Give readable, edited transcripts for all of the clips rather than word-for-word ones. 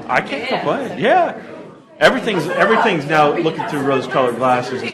I can't complain. Yeah, everything's now looking through rose-colored glasses.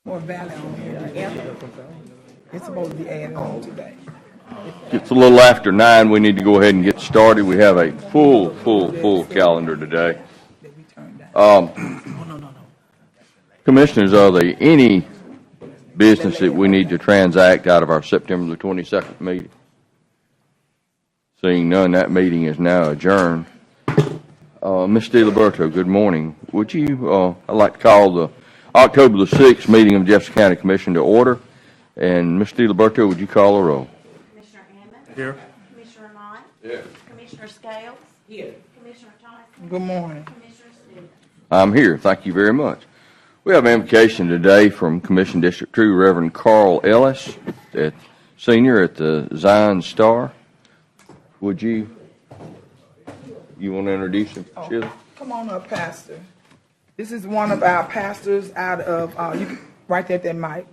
More Valley on here. Yeah. It's supposed to be added on today. It's a little after 9. We need to go ahead and get started. We have a full calendar today. Commissioners, are there any business that we need to transact out of our September the 22nd meeting? Seeing none, that meeting is now adjourned. Ms. DiLiberto, good morning. Would you, I'd like to call the October the 6th meeting of Jefferson County Commission to order. And Ms. DiLiberto, would you call the roll? Commissioner Hammond? Here. Commissioner Mott? Here. Commissioner Scales? Here. Commissioner Tyson? Good morning. Commissioner Stewart? I'm here. Thank you very much. We have an invocation today from Commission District 2, Reverend Carl Ellis, Senior at the Zion Star. Would you want to introduce him, Sheila? Come on up, Pastor. This is one of our pastors out of, you can write that mic,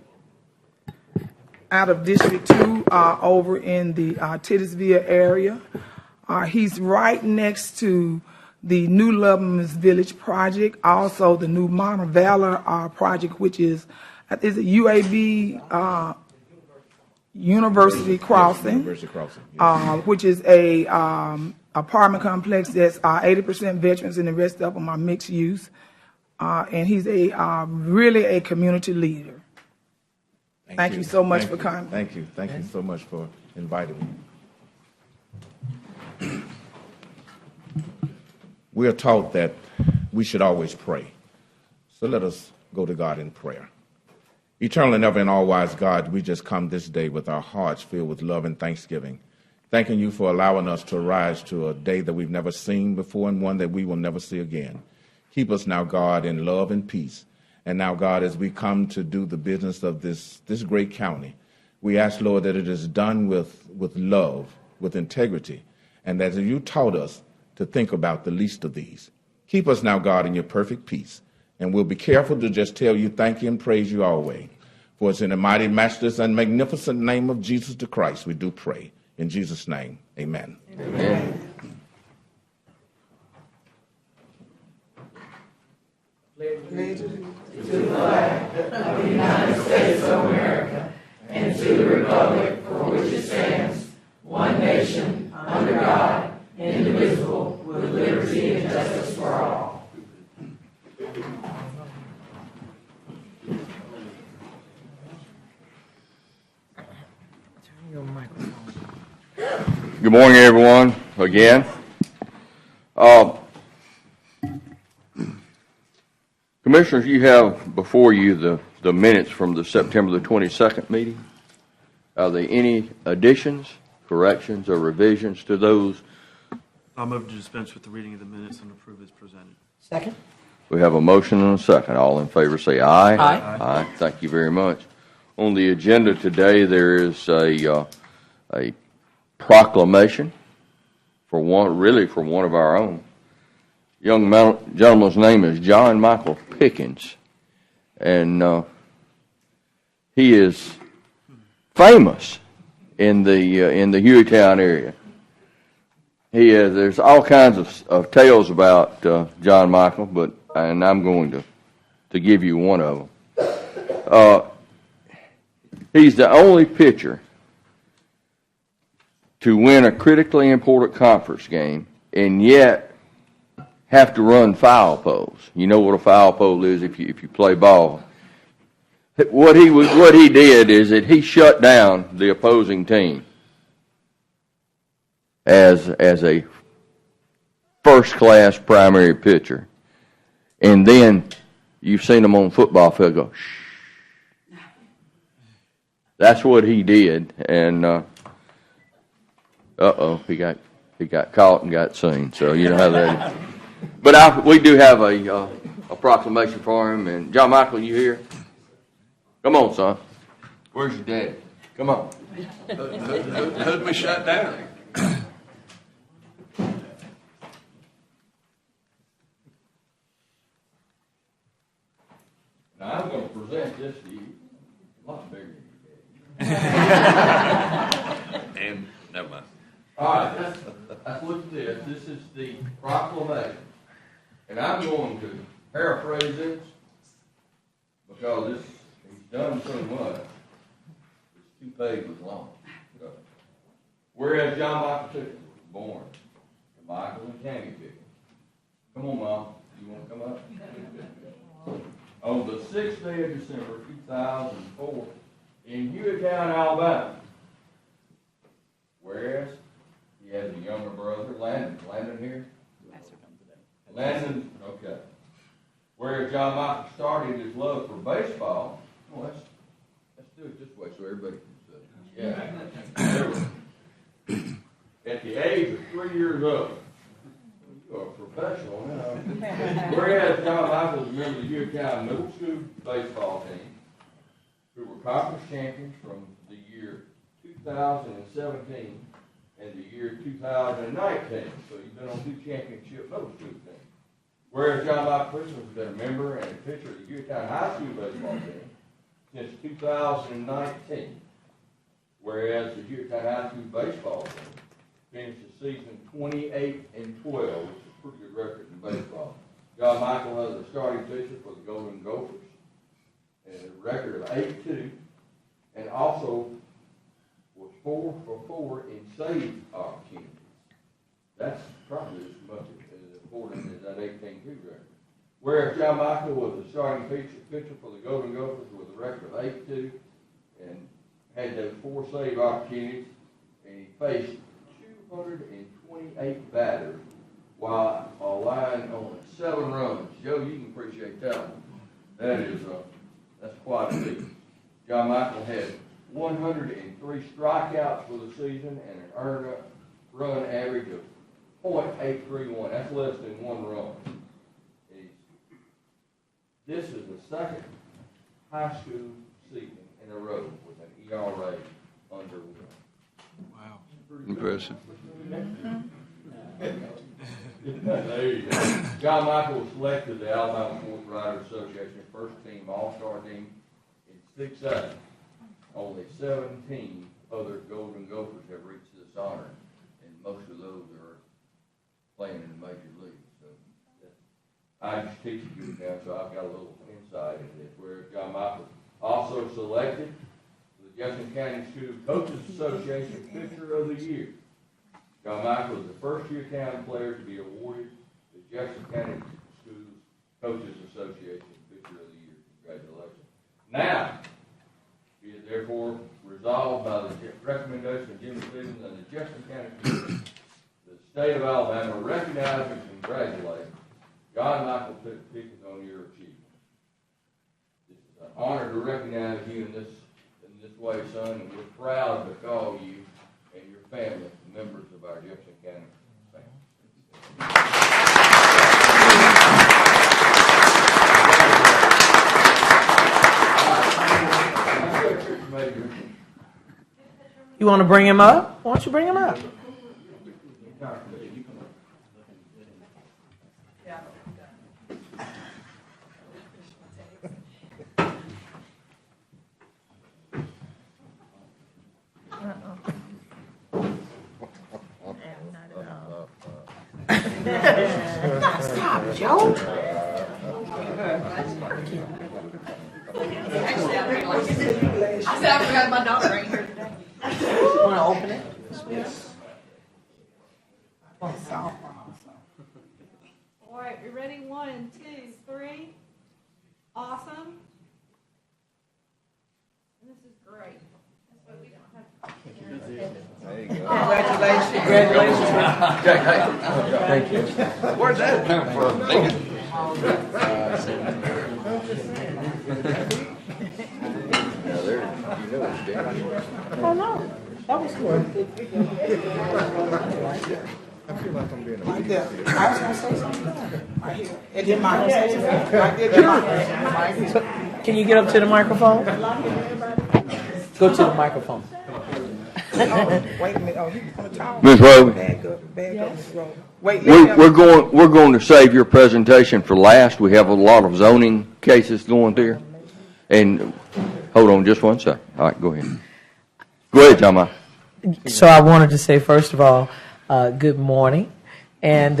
out of District 2 over in the Titusville area. He's right next to the New Loveman's Village project, also the new Mount Valor project, which is it UAB University Crossing, which is a apartment complex that's 80% veterans and the rest of them are mixed use. And he's really a community leader. Thank you so much for coming. Thank you so much for inviting me. We are taught that we should always pray. So let us go to God in prayer. Eternal and ever and all-wise God, we just come this day with our hearts filled with love and thanksgiving, thanking you for allowing us to rise to a day that we've never seen before and one that we will never see again. Keep us now, God, in love and peace. And now, God, as we come to do the business of this great county, we ask, Lord, that it is done with love, with integrity, and that you taught us to think about the least of these. Keep us now, God, in your perfect peace. And we'll be careful to just tell you thank you and praise you always. For it's in the mighty, matchless, and magnificent name of Jesus the Christ we do pray. In Jesus' name, amen. Amen. Allegiance to the flag of the United States of America and to the republic for which it stands, one nation, under God, indivisible, with liberty and justice for all. Good morning, everyone, again. Commissioners, you have before you the minutes from the September the 22nd meeting. Are there any additions, corrections, or revisions to those? I'll move to dispense with the reading of the minutes and approve as presented. Second. We have a motion and a second. All in favor say aye. Aye. Aye. Thank you very much. On the agenda today, there is a proclamation for one of our own. Gentleman's name is John Michael Pickens, and he is famous in the Hueytown area. There's all kinds of tales about John Michael, and I'm going to give you one of them. He's the only pitcher to win a critically important conference game, and yet have to run foul poles. You know what a foul pole is if you play ball. What he did is that he shut down the opposing team as a first-class primary pitcher. And then you've seen him on the football field go, shh. That's what he did. And he got caught and got seen. So you know how that is. But we do have a proclamation for him. And John Michael, you here? Come on, son. Where's your dad? Come on. Who'd be shut down? Now I'm going to present this to you. A lot bigger than And never mind. All right, let's look at this. This is the proclamation. And I'm going to paraphrase this because this done so much, it's 2 pages long. Whereas John Michael Pickens was born to Michael and Tammy Pickens. Come on, Mom. You want to come up? On the 6th day of December, 2004, in Hueytown, Alabama. Whereas he has a younger brother, Landon. Landon here? Landon, okay. Whereas John Michael started his love for baseball. Well, let's do it this way so everybody can see. Yeah. At the age of 3 years old. You are a professional now. Whereas John Michael was a member of the Hueytown Middle School baseball team, who were conference champions from the year 2017 and the year 2019. So you've been on 2 championship middle school teams. Whereas John Michael Pickens has been a member and a pitcher of the Hueytown High School baseball team since 2019. Whereas the Hueytown High School baseball team finished the season 28-12, which is a pretty good record in baseball. John Michael has a starting pitcher for the Golden Gophers, and a record of 8-2, and also was 4 for 4 in save opportunities. That's probably as much as important as that 18-2 record. Whereas John Michael was a starting pitcher for the Golden Gophers with a record of 8-2, and had those 4 save opportunities, and he faced 228 batters while allowing only 7 runs. Joe, you can appreciate that one. That's quite a feat. John Michael had 103 strikeouts for the season and an earned run average of .831. That's less than 1 run. This is the 2nd high school season in a row with an ERA under 1. Wow. Impressive. There you go. John Michael was selected to the Alabama Fourth Riders Association first team All-Star team in 6A. Only 17 other Golden Gophers have reached this honor, and most of those are playing in the major leagues. So I just teach you now, so I've got a little insight into this. Where John Michael also selected for the Jefferson County School Coaches Association Pitcher of the Year. John Michael is the first Hueytown player to be awarded the Jefferson County Schools Coaches Association Pitcher of the Year. Congratulations. Now, be it therefore resolved by the recommendation of Jimmy Stevens and the Jefferson County Commission, the state of Alabama recognize and congratulate John Michael Pickens on your achievement. This is an honor to recognize you in this way, son, and we're proud to call you and your family members of our Jefferson County family. You want to bring him up? Why don't you bring him up? Stop, Joe. I said I forgot my daughter right here today. Want to open it? All right, we ready? 1, 2, 3. Awesome. This is great. That's why we don't have. There you go. Congratulations. Congratulations. Thank you. Where'd that come from? Now there, you know it's dangerous. Oh, no. That was good. I feel like I'm being a Right there. I was going to say something. Right here. And then my right there. Can you get up to the microphone? Go to the microphone. Oh, wait a minute. Oh, you want to talk? Ms. Rowe, Bag up, Ms. Rowe. Wait, let him- we're going to save your presentation for last. We have a lot of zoning cases going there. And hold on just one second. All right, go ahead. Go ahead, John Michael. So I wanted to say, first of all, good morning. And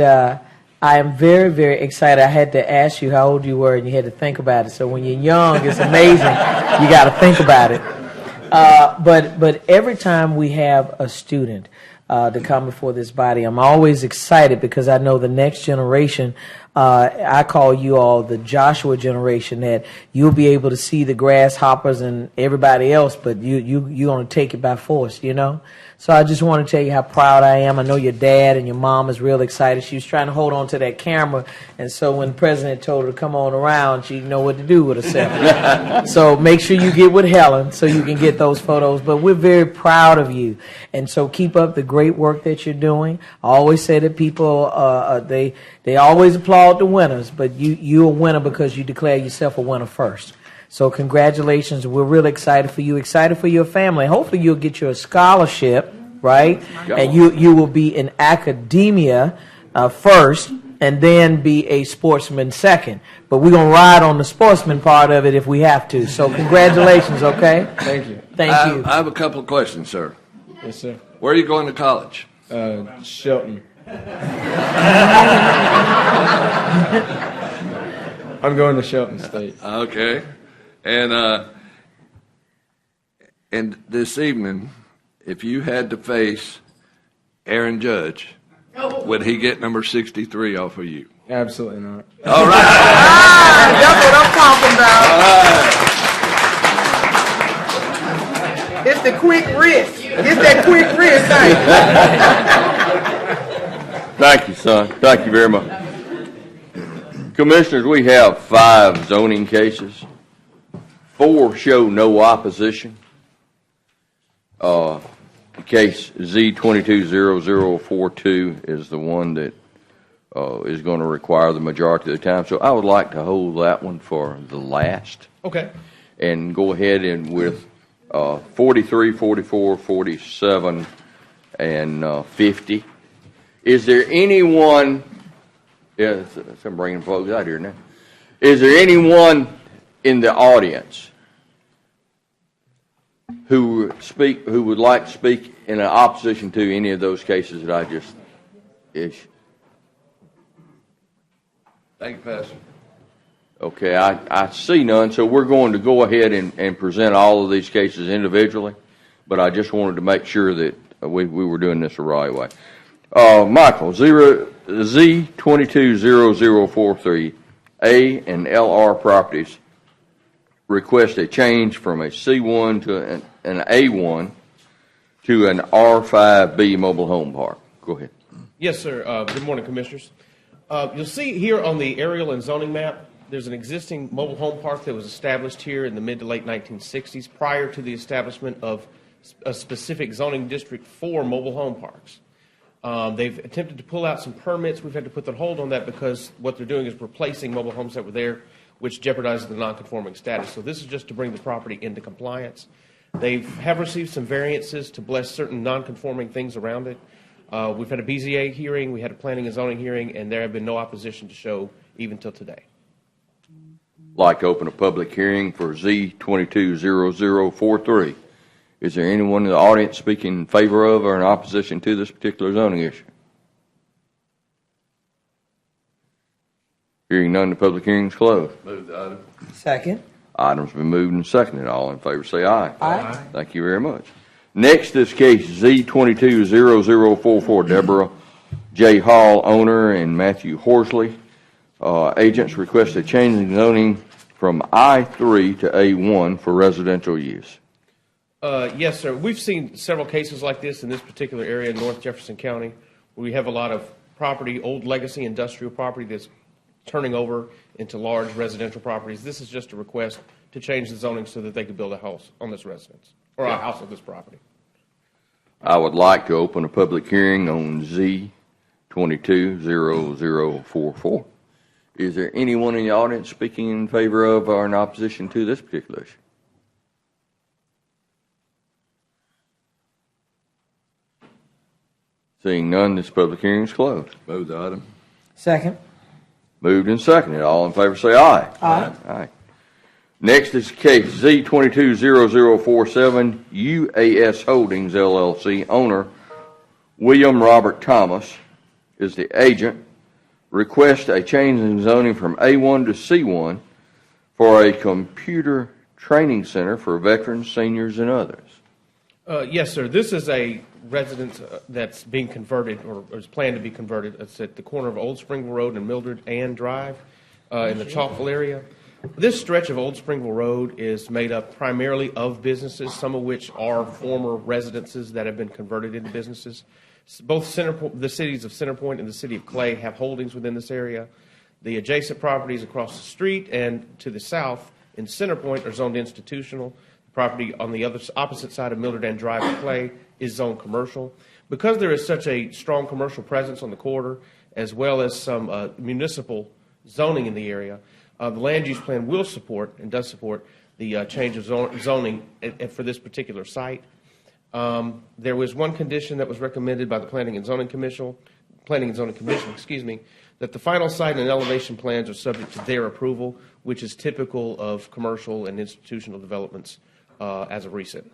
I am very, very excited. I had to ask you how old you were, and you had to think about it. So when you're young, it's amazing. You got to think about it. But every time we have a student to come before this body, I'm always excited because I know the next generation. I call you all the Joshua generation, that you'll be able to see the grasshoppers and everybody else, but you're going to take it by force, you know? So I just want to tell you how proud I am. I know your dad and your mom is real excited. She was trying to hold on to that camera, and so when the president told her to come on around, she didn't know what to do with herself. So make sure you get with Helen so you can get those photos. But we're very proud of you, and so keep up the great work that you're doing. I always say that people, they always applaud the winners, but you're a winner because you declare yourself a winner first. So congratulations. We're really excited for you, excited for your family. Hopefully you'll get your scholarship, right? And you will be in academia first and then be a sportsman second. But we're going to ride on the sportsman part of it if we have to. So congratulations, okay? Thank you. Thank you. I have a couple of questions, sir. Yes, sir. Where are you going to college? Shelton. I'm going to Shelton State. Okay. And this evening, if you had to face Aaron Judge, would he get number 63 off of you? Absolutely not. All right. That's what I'm talking about. It's the quick wrist. It's that quick wrist thing. Thank you, son. Thank you very much. Commissioners, we have 5 zoning cases. 4 show no opposition. Case Z220042 is the one that is going to require the majority of the time. So I would like to hold that one for the last. Okay. And go ahead and with 43, 44, 47, and 50. Is there anyone? Yeah, I'm bringing folks out here now. Is there anyone in the audience who would like to speak in opposition to any of those cases that I just issued? Thank you, Pastor. Okay, I see none, so we're going to go ahead and present all of these cases individually, but I just wanted to make sure that we were doing this the right way. Michael, Z220043, A and LR properties request a change from a C1 to an A1 to an R5B mobile home park. Go ahead. Yes, sir. Good morning, Commissioners. You'll see here on the aerial and zoning map, there's an existing mobile home park that was established here in the mid to late 1960s prior to the establishment of a specific zoning district for mobile home parks. They've attempted to pull out some permits. We've had to put the hold on that because what they're doing is replacing mobile homes that were there, which jeopardizes the non-conforming status. So this is just to bring the property into compliance. They have received some variances to bless certain non-conforming things around it. We've had a BZA hearing, we had a planning and zoning hearing, and there have been no opposition to show even till today. Like to open a public hearing for Z220043. Is there anyone in the audience speaking in favor of or in opposition to this particular zoning issue? Hearing none, the public hearing is closed. Move the item. Second. Item's been moved and seconded. All in favor say aye. Aye. Thank you very much. Next is case Z220044, Deborah J. Hall, owner, and Matthew Horsley, agents, request a change in zoning from I3 to A1 for residential use. Yes, sir. We've seen several cases like this in this particular area in North Jefferson County, where we have a lot of property, old legacy industrial property that's turning over into large residential properties. This is just a request to change the zoning so that they could build a house on this residence, or a house on this property. I would like to open a public hearing on Z220044. Is there anyone in the audience speaking in favor of or in opposition to this particular issue? Seeing none, this public hearing is closed. Move the item. Second. Moved and seconded. All in favor say aye. Aye. Aye. Next is case Z220047, UAS Holdings, LLC. Owner, William Robert Thomas, is the agent. request a change in zoning from A1 to C1 for a computer training center for veterans, seniors, and others. Yes, sir. This is a residence that's being converted or is planned to be converted. It's at the corner of Old Springville Road and Mildred Ann Drive in the Chalkville area. This stretch of Old Springville Road is made up primarily of businesses, some of which are former residences that have been converted into businesses. Both the cities of Centerpoint and the city of Clay have holdings within this area. The adjacent properties across the street and to the south in Centerpoint are zoned institutional. The property on the opposite side of Mildred and Drive in Clay is zoned commercial. Because there is such a strong commercial presence on the corridor, as well as some municipal zoning in the area, the land use plan will support and does support the change of zoning for this particular site. There was one condition that was recommended by the Planning and Zoning Commission, that the final site and elevation plans are subject to their approval, which is typical of commercial and institutional developments as of recent.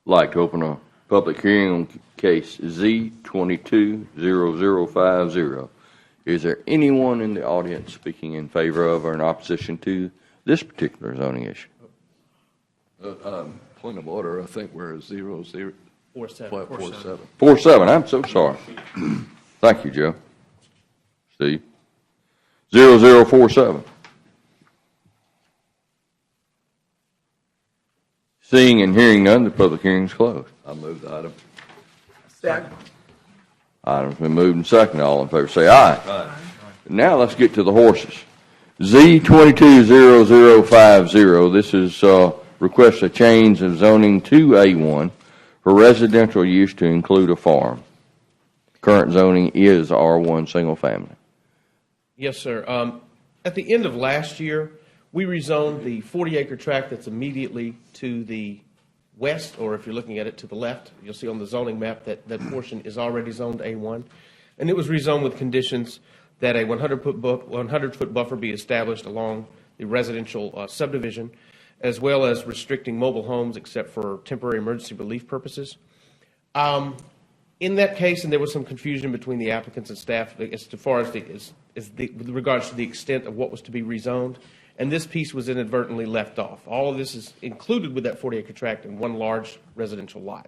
Like to open a public hearing on case Z220050. Is there anyone in the audience speaking in favor of or in opposition to this particular zoning issue? Point of order, I think we're 0047. 47. I'm so sorry. Thank you, Joe. Steve. 0047. Seeing and hearing none, the public hearing is closed. I move the item. Second. Item's been moved and seconded. All in favor say aye. Aye. Now let's get to the horses. Z220050. This is request a change of zoning to A1 for residential use to include a farm. Current zoning is R1 single family. Yes, sir. At the end of last year, we rezoned the 40-acre tract that's immediately to the west, or if you're looking at it to the left, you'll see on the zoning map that that portion is already zoned A1. And it was rezoned with conditions that a 100-foot buffer be established along the residential subdivision, as well as restricting mobile homes except for temporary emergency relief purposes. In that case, and there was some confusion between the applicants and staff as far as with regards to the extent of what was to be rezoned, and this piece was inadvertently left off. All of this is included with that 40-acre tract in one large residential lot.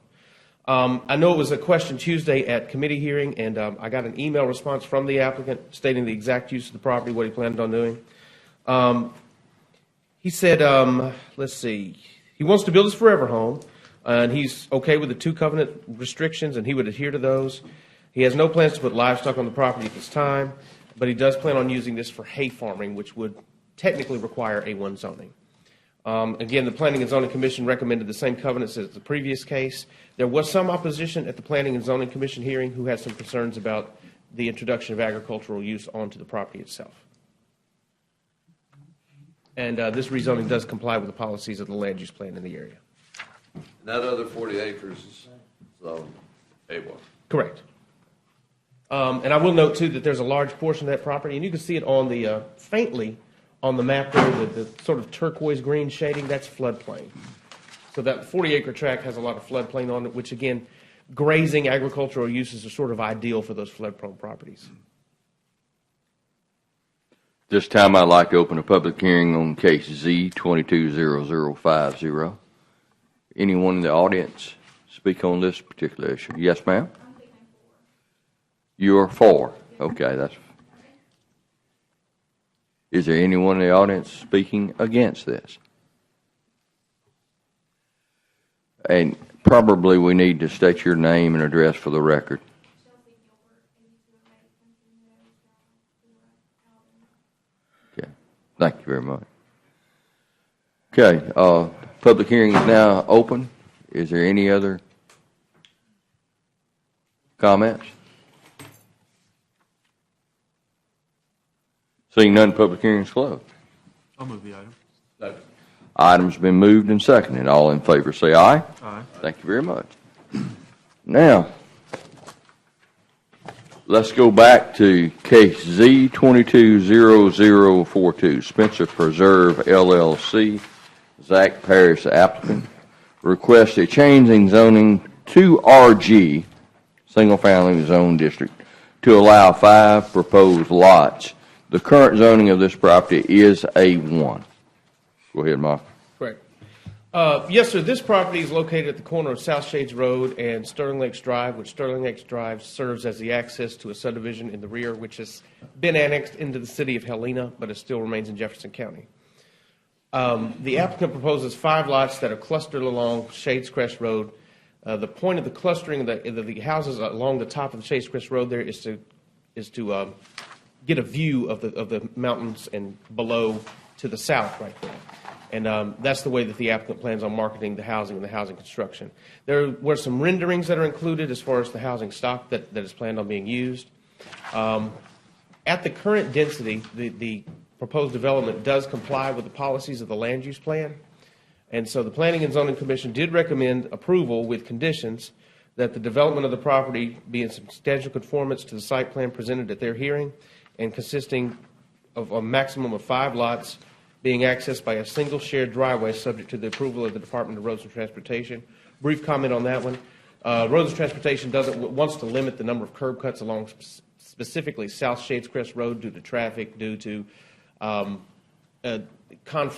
I know it was a question Tuesday at committee hearing, and I got an email response from the applicant stating the exact use of the property, what he planned on doing. He said, let's see, he wants to build his forever home, and he's okay with the 2 covenant restrictions, and he would adhere to those. He has no plans to put livestock on the property at this time, but he does plan on using this for hay farming, which would technically require A1 zoning. Again, the Planning and Zoning Commission recommended the same covenants as the previous case. There was some opposition at the Planning and Zoning Commission hearing who had some concerns about the introduction of agricultural use onto the property itself. And this rezoning does comply with the policies of the land use plan in the area. That other 40 acres is zoned A1. Correct. And I will note, too, that there's a large portion of that property, and you can see it on the faintly on the map there, the sort of turquoise green shading, that's floodplain. So that 40-acre tract has a lot of floodplain on it, which, again, grazing agricultural uses are sort of ideal for those flood-prone properties. This time I'd like to open a public hearing on case Z220050. Anyone in the audience speak on this particular issue? Yes, ma'am? You are for. Okay, that's. Is there anyone in the audience speaking against this? And probably we need to state your name and address for the record. Okay, thank you very much. Okay, public hearing is now open. Is there any other comments? Seeing none, public hearing is closed. I'll move the item. Second. Item's been moved and seconded. All in favor say aye. Aye. Thank you very much. Now, let's go back to case Z220042, Spencer Preserve LLC, Zach Parrish applicant, requests a change in zoning to RG, single family zone district, to allow 5 proposed lots. The current zoning of this property is A1. Go ahead, Mark. Correct. Yes, sir. This property is located at the corner of South Shades Road and Sterling Lakes Drive, which Sterling Lakes Drive serves as the access to a subdivision in the rear, which has been annexed into the city of Helena, but it still remains in Jefferson County. The applicant proposes 5 lots that are clustered along Shades Crest Road. The point of the clustering of the houses along the top of the Shades Crest Road there is to get a view of the mountains and below to the south right there. And that's the way that the applicant plans on marketing the housing and the housing construction. There were some renderings that are included as far as the housing stock that is planned on being used. At the current density, the proposed development does comply with the policies of the land use plan. And so the Planning and Zoning Commission did recommend approval with conditions that the development of the property be in substantial conformance to the site plan presented at their hearing and consisting of a maximum of 5 lots being accessed by a single shared driveway subject to the approval of the Department of Roads and Transportation. Brief comment on that one. Roads and Transportation wants to limit the number of curb cuts along specifically South Shades Crest Road due to traffic, due to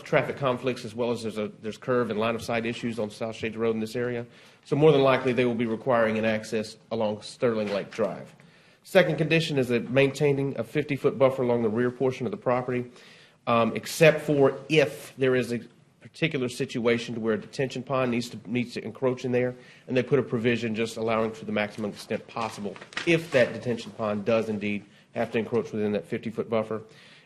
traffic conflicts, as well as there's curve and line of sight issues on South Shades Road in this area. So more than likely they will be requiring an access along Sterling Lake Drive. Second condition is that maintaining a 50-foot buffer along the rear portion of the property, except for if there is a particular situation to where a detention pond needs to encroach in there, and they put a provision just allowing for the maximum extent possible if that detention pond does indeed have to encroach within that 50-foot buffer.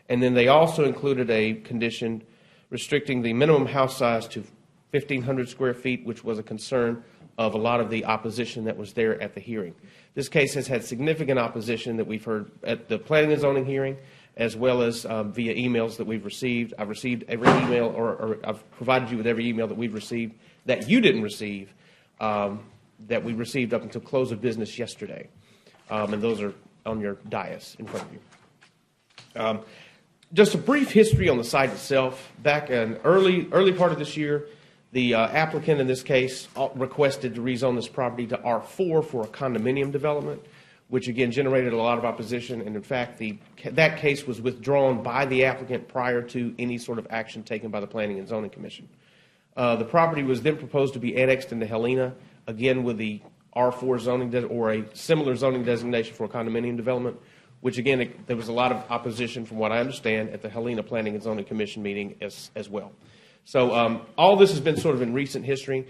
And then they also included a condition restricting the minimum house size to 1,500 square feet, which was a concern of a lot of the opposition that was there at the hearing. This case has had significant opposition that we've heard at the planning and zoning hearing, as well as via emails that we've received. I've received every email, or I've provided you with every email that we've received that you didn't receive, that we received up until close of business yesterday. And those are on your dais in front of you. Just a brief history on the site itself. Back in early part of this year, the applicant in this case requested to rezone this property to R4 for a condominium development, which again generated a lot of opposition. And in fact, that case was withdrawn by the applicant prior to any sort of action taken by the Planning and Zoning Commission. The property was then proposed to be annexed into Helena, again with the R4 zoning or a similar zoning designation for a condominium development, which again, there was a lot of opposition from what I understand at the Helena Planning and Zoning Commission meeting as well. So all this has been sort of in recent history,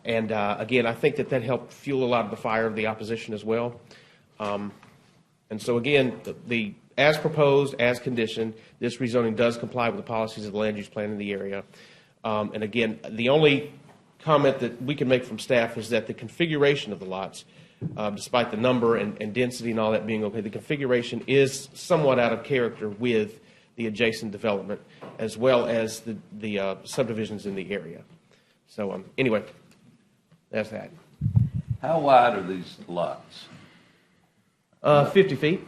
and again, I think that helped fuel a lot of the fire of the opposition as well. And so again, as proposed, as conditioned, this rezoning does comply with the policies of the land use plan in the area. And again, the only comment that we can make from staff is that the configuration of the lots, despite the number and density and all that being okay, the configuration is somewhat out of character with the adjacent development, as well as the subdivisions in the area. So anyway, that's that. How wide are these lots? 50 feet,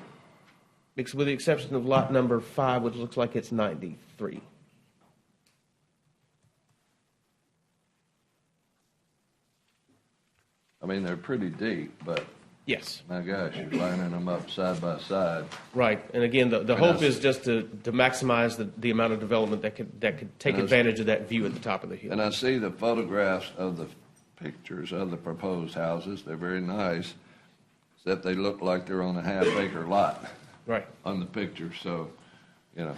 with the exception of lot number 5, which looks like it's 93. I mean, they're pretty deep, but yes, my gosh, you're lining them up side by side. Right, and again, the hope is just to maximize the amount of development that could take advantage of that view at the top of the hill. And I see the photographs of the pictures of the proposed houses. They're very nice, except they look like they're on a half-acre lot. Right. On the picture, so, you know,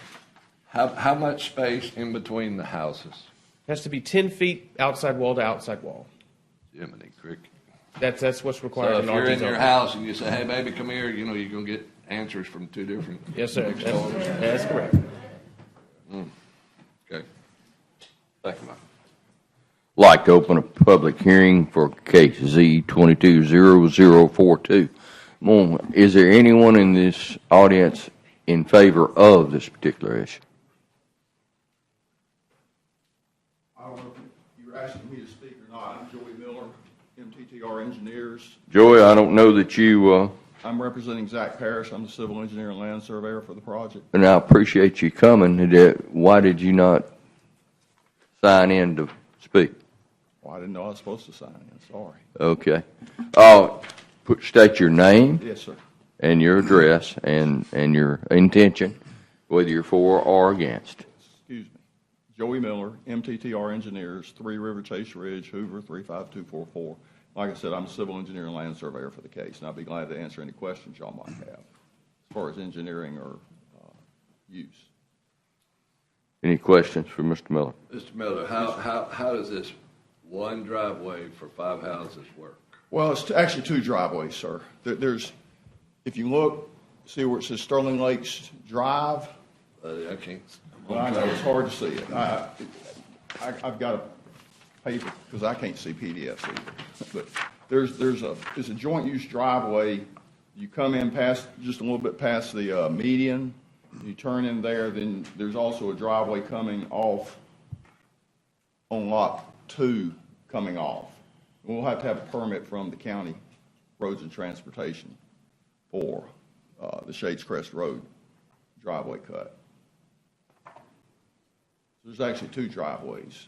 how much space in between the houses? It has to be 10 feet outside wall to outside wall. Jiminy Cricket. That's what's required. So in if you're RT in your zone. house and you say, "Hey, baby, come here," you know, you're gonna get answers from 2 different. Yes, sir. That's correct. Okay. Thank you, Mike. Like to open a public hearing for case Z220042. Is there anyone in this audience in favor of this particular issue? I don't know if you're asking me to speak or not. I'm Joey Miller, MTTR Engineers. Joey, I don't know that you... I'm representing Zach Parrish. I'm the civil engineer and land surveyor for the project. And I appreciate you coming. Why did you not sign in to speak? Well, I didn't know I was supposed to sign in. Sorry. Okay. State your name. Yes, sir. and your address and your intention, whether you're for or against. Excuse me. Joey Miller, MTTR Engineers, 3 River Chase Ridge, Hoover, 35244. Like I said, I'm a civil engineer and land surveyor for the case, and I'll be glad to answer any questions y'all might have as far as engineering or use. Any questions for Mr. Miller? Mr. Miller, how does this one driveway for 5 houses work? Well, it's actually 2 driveways, sir. There's, if you look, see where it says Sterling Lakes Drive? I can't. Well, I know, it's hard to see it. I've got a paper, because I can't see PDFs either. But it's a joint use driveway. You come in past, just a little bit past the median, you turn in there, then there's also a driveway coming off on lot 2 coming off. We'll have to have a permit from the county roads and transportation for the Shades Crest Road driveway cut. There's actually 2 driveways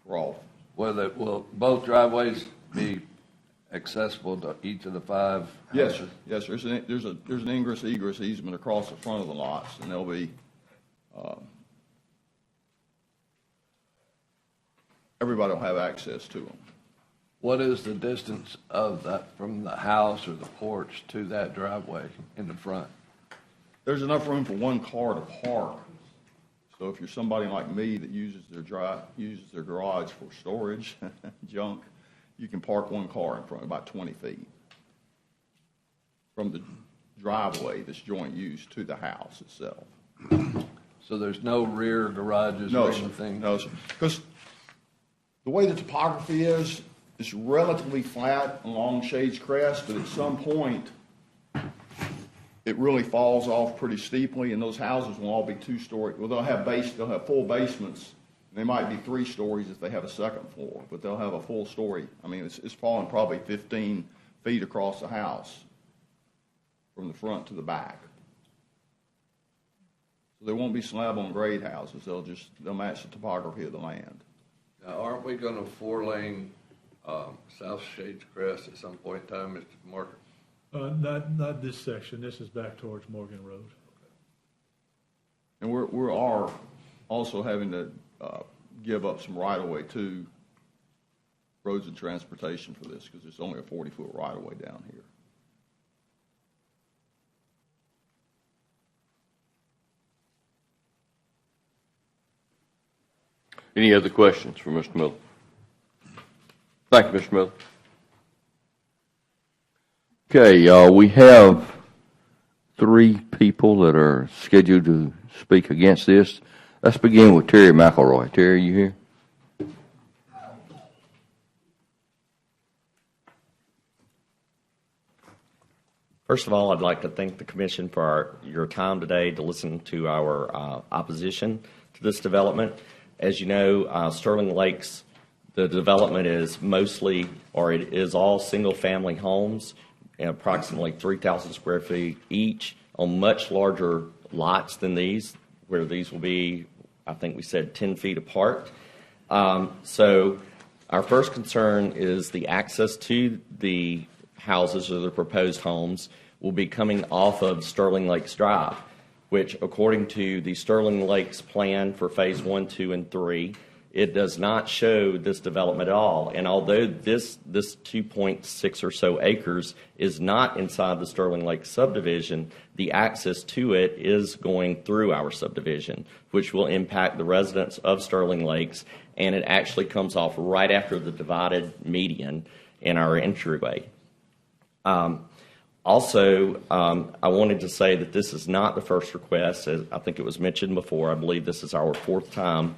for all. Will both driveways be accessible to each of the 5 houses? Yes, sir. Yes, sir. There's an ingress egress easement across the front of the lots, and there'll be everybody will have access to them. What is the distance of that from the house or the porch to that driveway in the front? There's enough room for 1 car to park. So if you're somebody like me that uses their garage for storage, junk, you can park 1 car in front, about 20 feet from the driveway that's joint use to the house itself. So there's no rear garages or anything? No, sir. Because the way the topography is, it's relatively flat along Shades Crest, but at some point, it really falls off pretty steeply, and those houses will all be 2-story. Well, they'll have full basements. They might be 3 stories if they have a second floor, but they'll have a full story. I mean, it's falling probably 15 feet across the house from the front to the back. So they won't be slab on grade houses. They'll match the topography of the land. Now, aren't we going to 4-lane South Shades Crest at some point in time, Mr. Marker? Not this section. This is back towards Morgan Road. And we are also having to give up some right-of-way to roads and transportation for this, because it's only a 40-foot right-of-way down here. Any other questions for Mr. Miller? Thank you, Mr. Miller. Okay, we have 3 people that are scheduled to speak against this. Let's begin with Terry McElroy. Terry, are you here? First of all, I'd like to thank the Commission for your time today to listen to our opposition to this development. As you know, Sterling Lakes, the development is mostly, or it is all single-family homes, approximately 3,000 square feet each, on much larger lots than these, where these will be, I think we said, 10 feet apart. So our first concern is the access to the houses or the proposed homes will be coming off of Sterling Lakes Drive, which, according to the Sterling Lakes plan for Phase 1, 2, and 3, it does not show this development at all. And although this 2.6 or so acres is not inside the Sterling Lakes subdivision, the access to it is going through our subdivision, which will impact the residents of Sterling Lakes, and it actually comes off right after the divided median in our entryway. Also, I wanted to say that this is not the first request. As I think it was mentioned before, I believe this is our 4th time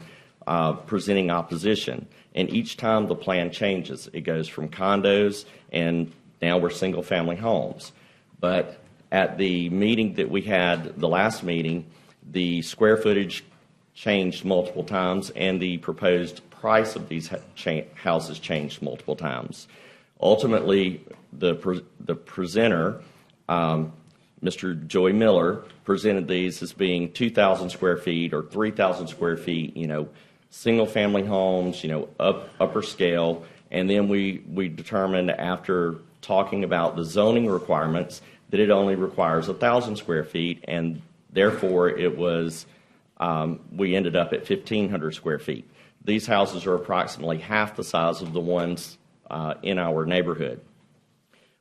presenting opposition. And each time the plan changes. It goes from condos, and now we're single-family homes. But at the meeting that we had, the last meeting, the square footage changed multiple times, and the proposed price of these houses changed multiple times. Ultimately, the presenter, Mr. Joey Miller, presented these as being 2,000 square feet or 3,000 square feet, single-family homes, upper scale. And then we determined, after talking about the zoning requirements, that it only requires 1,000 square feet, and therefore it was, we ended up at 1,500 square feet. These houses are approximately half the size of the ones in our neighborhood.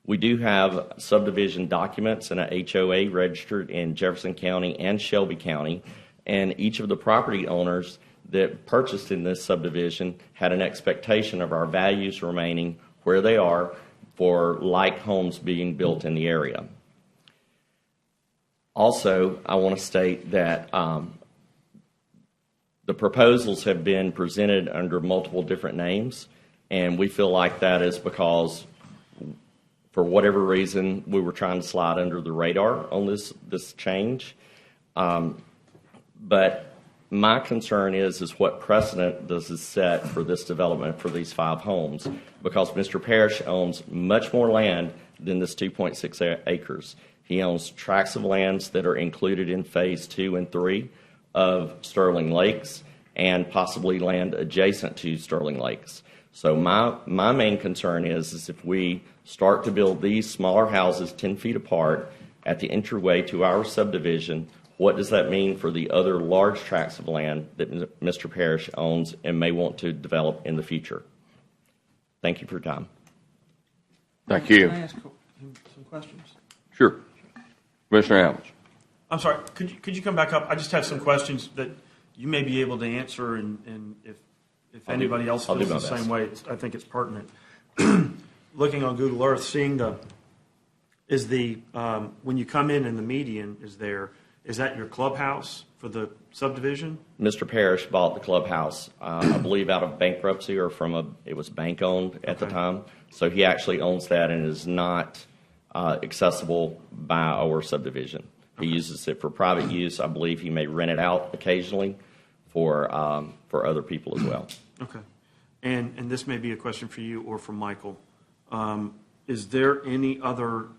We do have subdivision documents and a HOA registered in Jefferson County and Shelby County, and each of the property owners that purchased in this subdivision had an expectation of our values remaining where they are for like homes being built in the area. Also, I want to state that the proposals have been presented under multiple different names, and we feel like that is because, for whatever reason, we were trying to slide under the radar on this change. But my concern is what precedent does it set for this development for these 5 homes? Because Mr. Parrish owns much more land than this 2.6 acres. He owns tracts of lands that are included in phase 2 and 3 of Sterling Lakes, and possibly land adjacent to Sterling Lakes. So my main concern is if we start to build these smaller houses 10 feet apart at the entryway to our subdivision, what does that mean for the other large tracts of land that Mr. Parrish owns and may want to develop in the future? Thank you for your time. Thank you. Can I ask him some questions? Sure. Commissioner Adams. I'm sorry, could you come back up? I just have some questions that you may be able to answer, and if anybody else feels the same way, I think it's pertinent. Looking on Google Earth, seeing when you come in the median is that your clubhouse for the subdivision? Mr. Parrish bought the clubhouse, I believe, out of bankruptcy or it was bank owned at the time. So he actually owns that and is not accessible by our subdivision. He uses it for private use. I believe he may rent it out occasionally for other people as well. Okay. And this may be a question for you or for Michael. Is there any other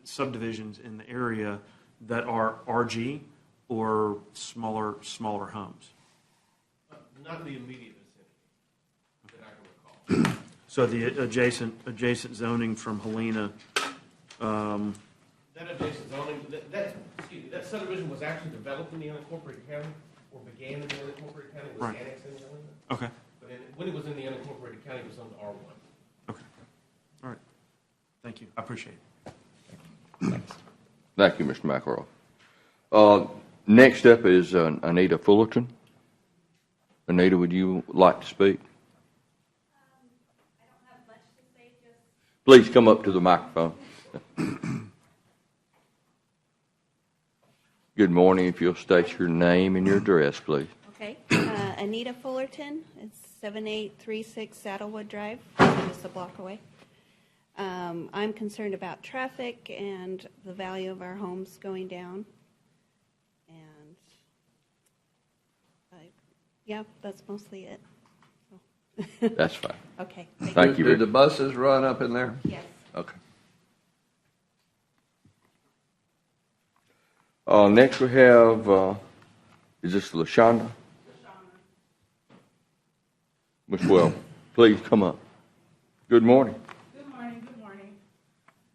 subdivisions in the area that are RG or smaller homes? Not in the immediate vicinity that I can recall. So the adjacent zoning from Helena. That adjacent zoning, that subdivision was actually developed in the unincorporated county, or began in the unincorporated county, was annexed into Helena. Okay. But when it was in the unincorporated county, it was on the R1. Okay. All right. Thank you. I appreciate it. Thanks. Thank you, Mr. McElroy. Next up is Anita Fullerton. Anita, would you like to speak? I don't have much to say, just... Please come up to the microphone. Good morning. If you'll state your name and your address, please. Okay. Anita Fullerton. It's 7836 Saddlewood Drive, just a block away. I'm concerned about traffic and the value of our homes going down. And yeah, that's mostly it. So. That's fine. Okay. Thank you. Did the buses run up in there? Yes. Okay. Next we have, is this LaShonda? Ms. Well, please come up. Good morning. Good morning.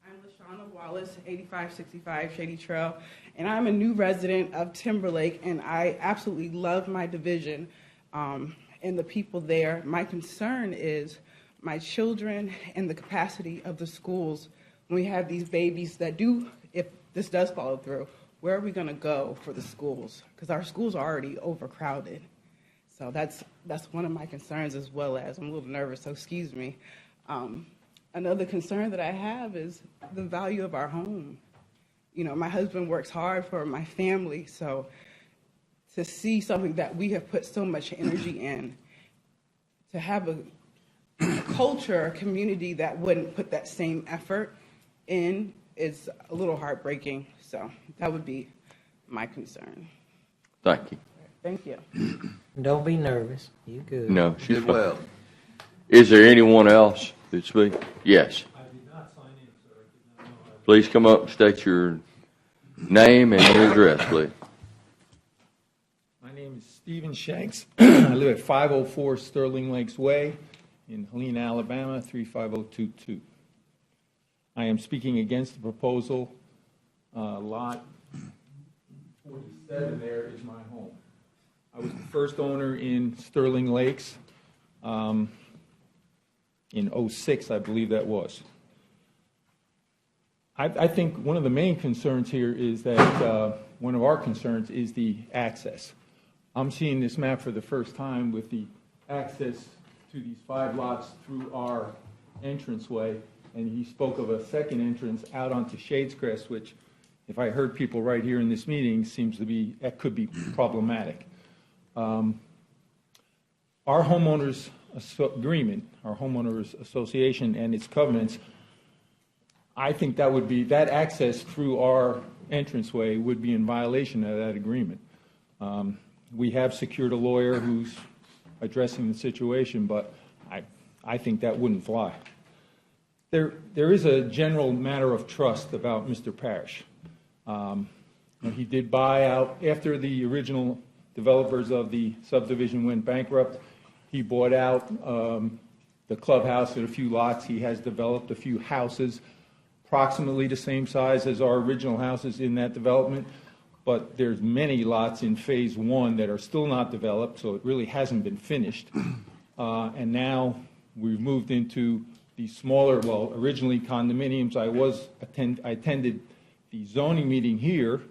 I'm LaShonda Wallace, 8565 Shady Trail, and I'm a new resident of Timberlake, and I absolutely love my division and the people there. My concern is my children and the capacity of the schools. When we have these babies that do, if this does follow through, where are we going to go for the schools? Because our schools are already overcrowded. So that's one of my concerns, as well as, I'm a little nervous, so excuse me. Another concern that I have is the value of our home. You know, my husband works hard for my family, so to see something that we have put so much energy in, to have a culture, a community that wouldn't put that same effort in is a little heartbreaking. So that would be my concern. Thank you. Thank you. Don't be nervous. You good. No, she's Did well. Is there anyone else that speak? Yes. I did not sign in, sir. I did not know Please come up and state your name and your address, please. My name is Stephen Shanks. I live at 504 Sterling Lakes Way in Helena, Alabama, 35022. I am speaking against the proposal. Lot 47 there is my home. I was the first owner in Sterling Lakes in '06, I believe that was. I think one of the main concerns here is that one of our concerns is the access. I'm seeing this map for the first time with the access to these 5 lots through our entranceway, and he spoke of a second entrance out onto Shadescrest, which, if I heard people right here in this meeting, seems to be, that could be problematic. Our homeowners agreement, our homeowners association and its covenants, I think that would be, that access through our entranceway would be in violation of that agreement. We have secured a lawyer who's addressing the situation, but I think that wouldn't fly. There is a general matter of trust about Mr. Parrish. He did buy out, after the original developers of the subdivision went bankrupt, he bought out the clubhouse and a few lots. He has developed a few houses approximately the same size as our original houses in that development, but there's many lots in phase 1 that are still not developed, so it really hasn't been finished. And now we've moved into the smaller, well, originally condominiums. I attended the zoning meeting here,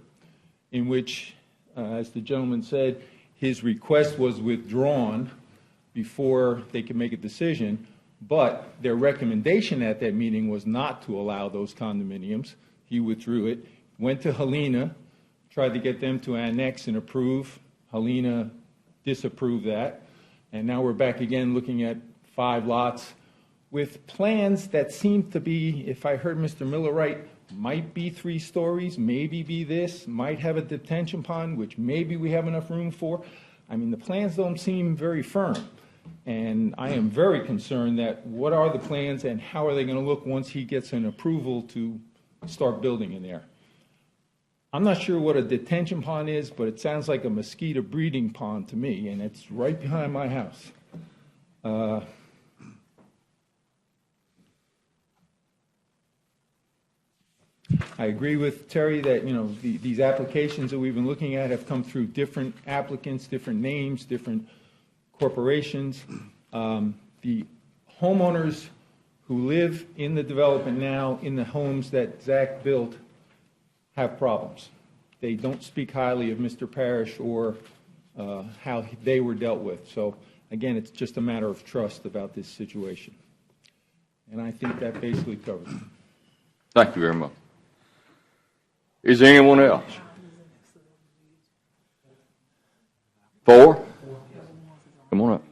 in which, as the gentleman said, his request was withdrawn before they could make a decision. But their recommendation at that meeting was not to allow those condominiums. He withdrew it, went to Helena, tried to get them to annex and approve. Helena disapproved that. And now we're back again looking at 5 lots with plans that seem to be, if I heard Mr. Miller right, might be 3 stories, maybe be this, might have a detention pond, which maybe we have enough room for. I mean, the plans don't seem very firm. And I am very concerned that what are the plans and how are they going to look once he gets an approval to start building in there. I'm not sure what a detention pond is, but it sounds like a mosquito breeding pond to me, and it's right behind my house. I agree with Terry that, these applications that we've been looking at have come through different applicants, different names, different corporations. The homeowners who live in the development now, in the homes that Zach built, have problems. They don't speak highly of Mr. Parrish or how they were dealt with. So, again, it's just a matter of trust about this situation. And I think that basically covers it. Thank you very much. Is there anyone else? 4? Come on up.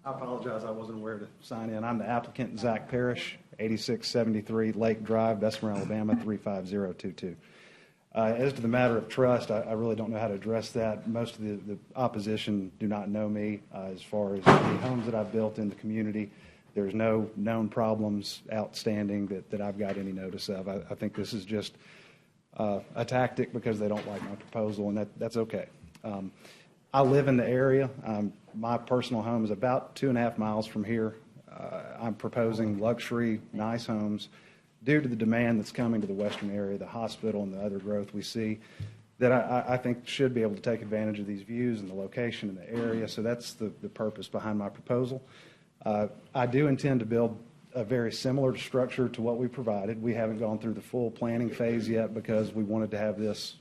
I apologize, I wasn't aware to sign in. I'm the applicant, Zach Parrish, 8673 Lake Drive, Bessemer, Alabama, 35022. As to the matter of trust, I really don't know how to address that. Most of the opposition do not know me as far as the homes that I've built in the community. There's no known problems outstanding that I've got any notice of. I think this is just a tactic because they don't like my proposal, and that's okay. I live in the area. My personal home is about 2.5 miles from here. I'm proposing luxury, nice homes due to the demand that's coming to the western area, the hospital and the other growth we see, that I think should be able to take advantage of these views and the location in the area. So that's the purpose behind my proposal. I do intend to build a very similar structure to what we provided. We haven't gone through the full planning phase yet because we wanted to have this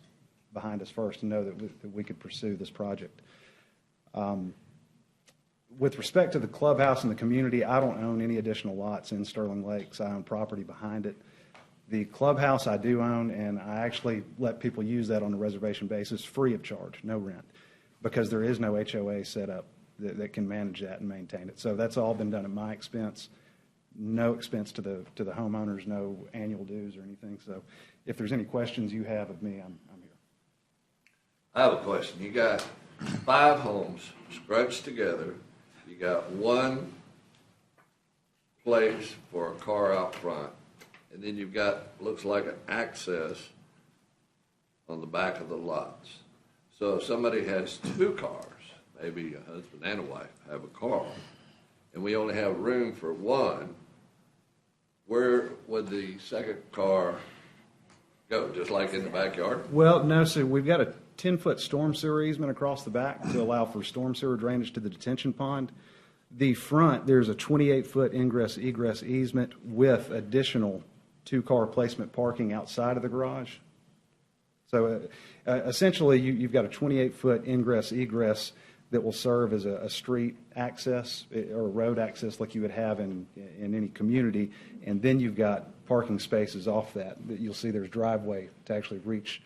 behind us first and know that we could pursue this project. With respect to the clubhouse and the community, I don't own any additional lots in Sterling Lakes. I own property behind it. The clubhouse I do own, and I actually let people use that on a reservation basis free of charge, no rent, because there is no HOA set up that can manage that and maintain it. So that's all been done at my expense. No expense to the homeowners, no annual dues or anything. So if there's any questions you have of me, I'm here. I have a question. You got 5 homes scrunched together. You got 1 place for a car out front. And then you've got, looks like an access on the back of the lots. So if somebody has 2 cars, maybe a husband and a wife have a car, and we only have room for 1, where would the second car go? Just like in the backyard? Well, no, so we've got a 10-foot storm sewer easement across the back to allow for storm sewer drainage to the detention pond. The front, there's a 28-foot ingress egress easement with additional two-car placement parking outside of the garage. So essentially, you've got a 28-foot ingress egress that will serve as a street access or a road access like you would have in any community. And then you've got parking spaces off that you'll see there's driveway to actually reach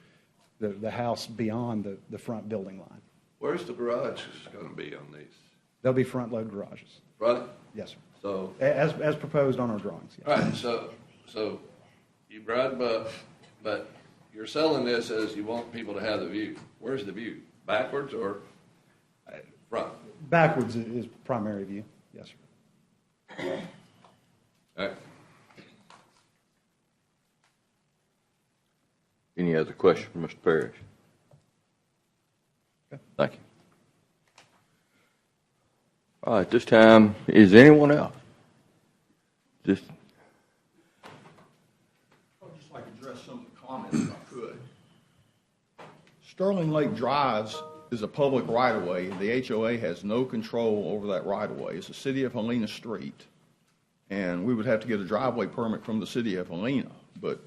the house beyond the front building line. Where's the garage going to be on these? They'll be front-load garages. Front? Yes, sir. So as proposed on our drawings. Yes. all right, so you brought but you're selling this as you want people to have the view. Where's the view? Backwards or front? Backwards is primary view. Yes, sir. All right. Any other question for Mr. Parrish? Okay. Thank you. All right, this time, is anyone else? Just I'd just like to address some of the comments if I could. Sterling Lake Drive is a public right-of-way. The HOA has no control over that right-of-way. It's the city of Helena Street, and we would have to get a driveway permit from the city of Helena, but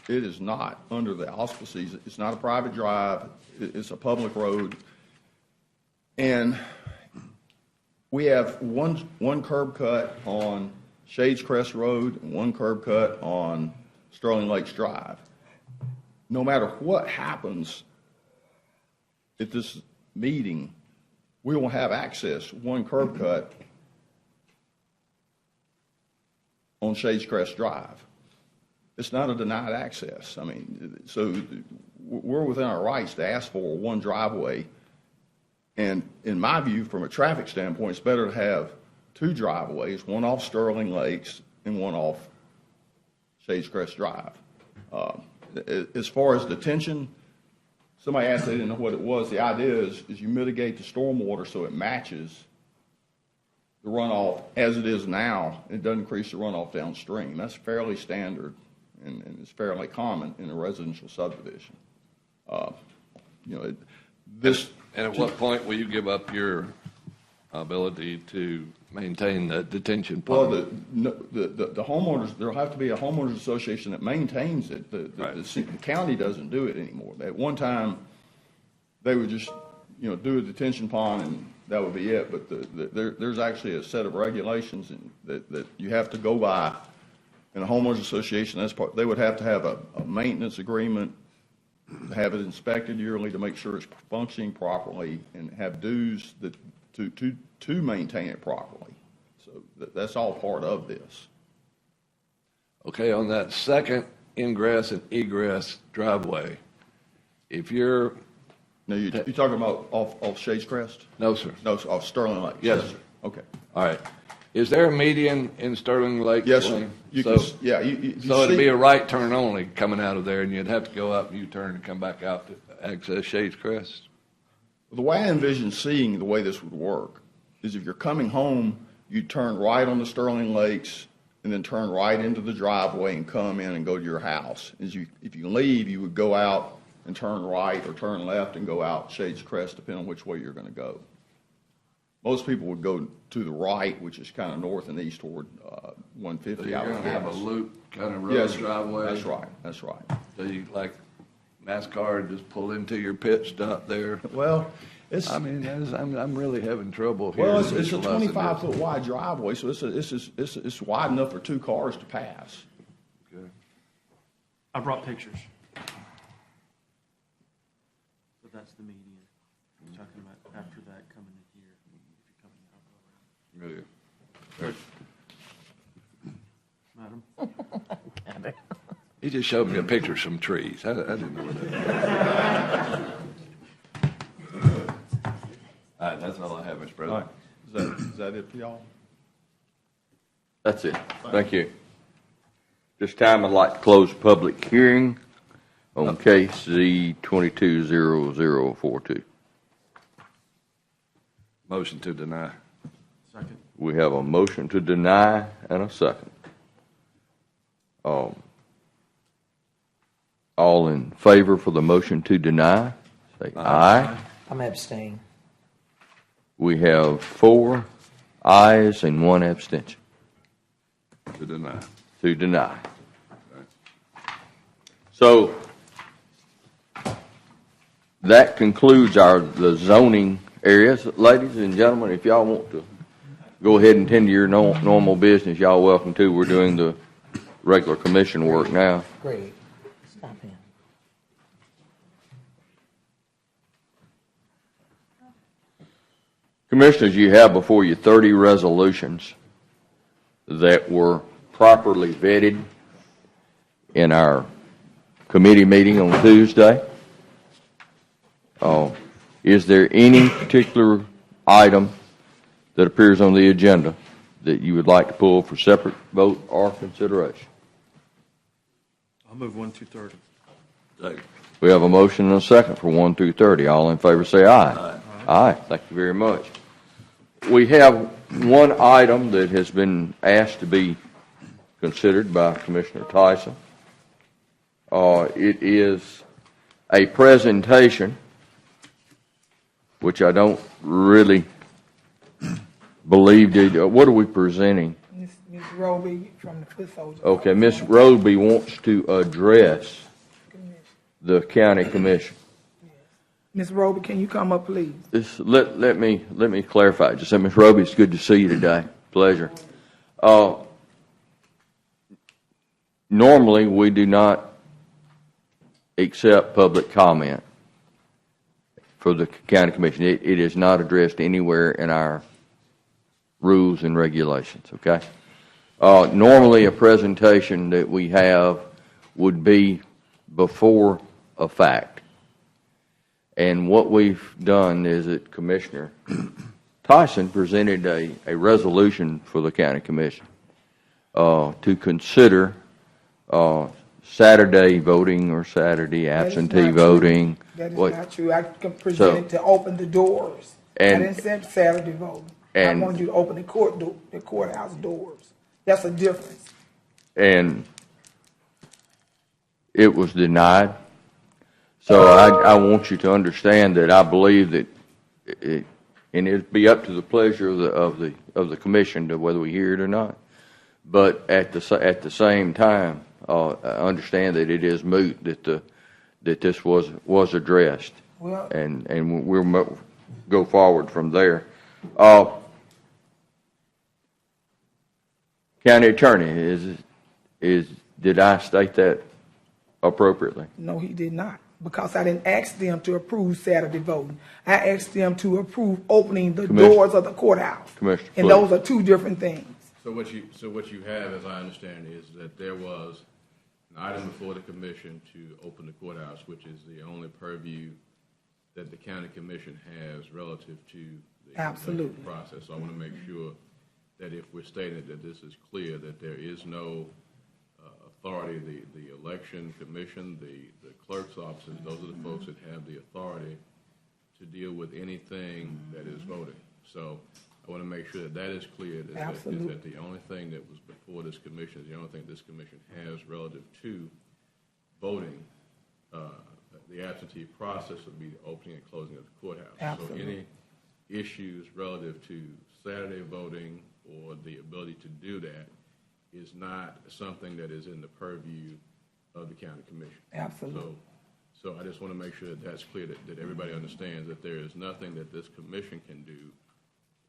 it is not under the auspices. It's not a private drive. It's a public road, and we have one curb cut on Shades Crest Road and one curb cut on Sterling Lakes Drive. No matter what happens at this meeting, we will have access, one curb cut on Shades Crest Drive. It's not a denied access. I mean, so we're within our rights to ask for one driveway. And in my view, from a traffic standpoint, it's better to have two driveways, one off Sterling Lakes and one off Shades Crest Drive. As far as detention, somebody asked, they didn't know what it was. The idea is you mitigate the stormwater so it matches the runoff as it is now. It doesn't increase the runoff downstream. That's fairly standard and it's fairly common in a residential subdivision. And at what point will you give up your ability to maintain the detention pond? Well, the homeowners, there'll have to be a homeowners association that maintains it. The county doesn't do it anymore. At one time, they would just, do a detention pond and that would be it. But there's actually a set of regulations that you have to go by. In a homeowners association, they would have to have a maintenance agreement, have it inspected yearly to make sure it's functioning properly, and have dues to maintain it properly. So that's all part of this. Okay, on that second ingress and egress driveway, if you're... Now, you're talking about off Shades Crest? No, sir. No, off Sterling Lake? Yes, sir. Okay. All right. Is there a median in Sterling Lake? Yes, sir. So it'd be a right turn only coming out of there, and you'd have to go up, U-turn, and come back out to access Shades Crest? The way I envision seeing the way this would work is if you're coming home, you'd turn right on the Sterling Lakes and then turn right into the driveway and come in and go to your house. If you leave, you would go out and turn right or turn left and go out Shades Crest, depending on which way you're going to go. Most people would go to the right, which is kind of north and east toward 150. So you're going to have a loop kind of road driveway? That's right. That's right. So you, like NASCAR, just pull into your pit stop there? Well, I'm really having trouble here. Well, it's a 25-foot wide driveway, so it's wide enough for two cars to pass. Okay. I brought pictures. So that's the median. I'm talking about after that coming in here. If you're coming out. Madam? He just showed me a picture of some trees. I didn't know what that was. All right, that's all I have, Mr. President. All right. Is that it for y'all? That's it. Thank you. This time, I'd like to close the public hearing on case Z220042. Motion to deny. Second. We have a motion to deny and a second. All in favor for the motion to deny, say aye. I'm abstaining. We have 4 ayes and 1 abstention. To deny. To deny. So that concludes the zoning areas. Ladies and gentlemen, if y'all want to go ahead and tend to your normal business, y'all welcome to. We're doing the regular commission work now. Great. Stop him. Commissioners, you have before you 30 resolutions that were properly vetted in our committee meeting on Tuesday. Is there any particular item that appears on the agenda that you would like to pull for separate vote or consideration? I'll move 1 through 30. Second. We have a motion and a second for 1 through 30. All in favor say aye. Aye. Aye. Thank you very much. We have one item that has been asked to be considered by Commissioner Tyson. It is a presentation, which I don't really believe did. What are we presenting? Ms. Roby from the Foot Soldiers. Okay, Ms. Roby wants to address the county commission. Ms. Roby, can you come up, please? Let me clarify. Just say, Ms. Roby, it's good to see you today. Pleasure. Normally, we do not accept public comment for the county commission. It is not addressed anywhere in our rules and regulations. Okay. Normally, a presentation that we have would be before a fact. And what we've done is that Commissioner Tyson presented a resolution for the county commission to consider Saturday voting or Saturday absentee voting. That is not true. I presented to open the doors. I didn't say Saturday voting. I wanted you to open the courthouse doors. That's a difference. And it was denied. So I want you to understand that I believe that, and it'd be up to the pleasure of the commission to whether we hear it or not. But at the same time, I understand that it is moot that this was addressed, and we'll go forward from there. County Attorney, did I state that appropriately? No, he did not. Because I didn't ask them to approve Saturday voting. I asked them to approve opening the doors of the courthouse. And those are two different things. So what you have, as I understand, is that there was an item before the commission to open the courthouse, which is the only purview that the county commission has relative to the election process. So I want to make sure that if we're stating that this is clear, that there is no authority, the election commission, the clerk's offices, those are the folks that have the authority to deal with anything that is voting. So I want to make sure that is clear, that the only thing that was before this commission is the only thing this commission has relative to voting. The absentee process would be the opening and closing of the courthouse. Absolutely. So any issues relative to Saturday voting or the ability to do that is not something that is in the purview of the county commission. Absolutely. So I just want to make sure that that's clear, that everybody understands that there is nothing that this commission can do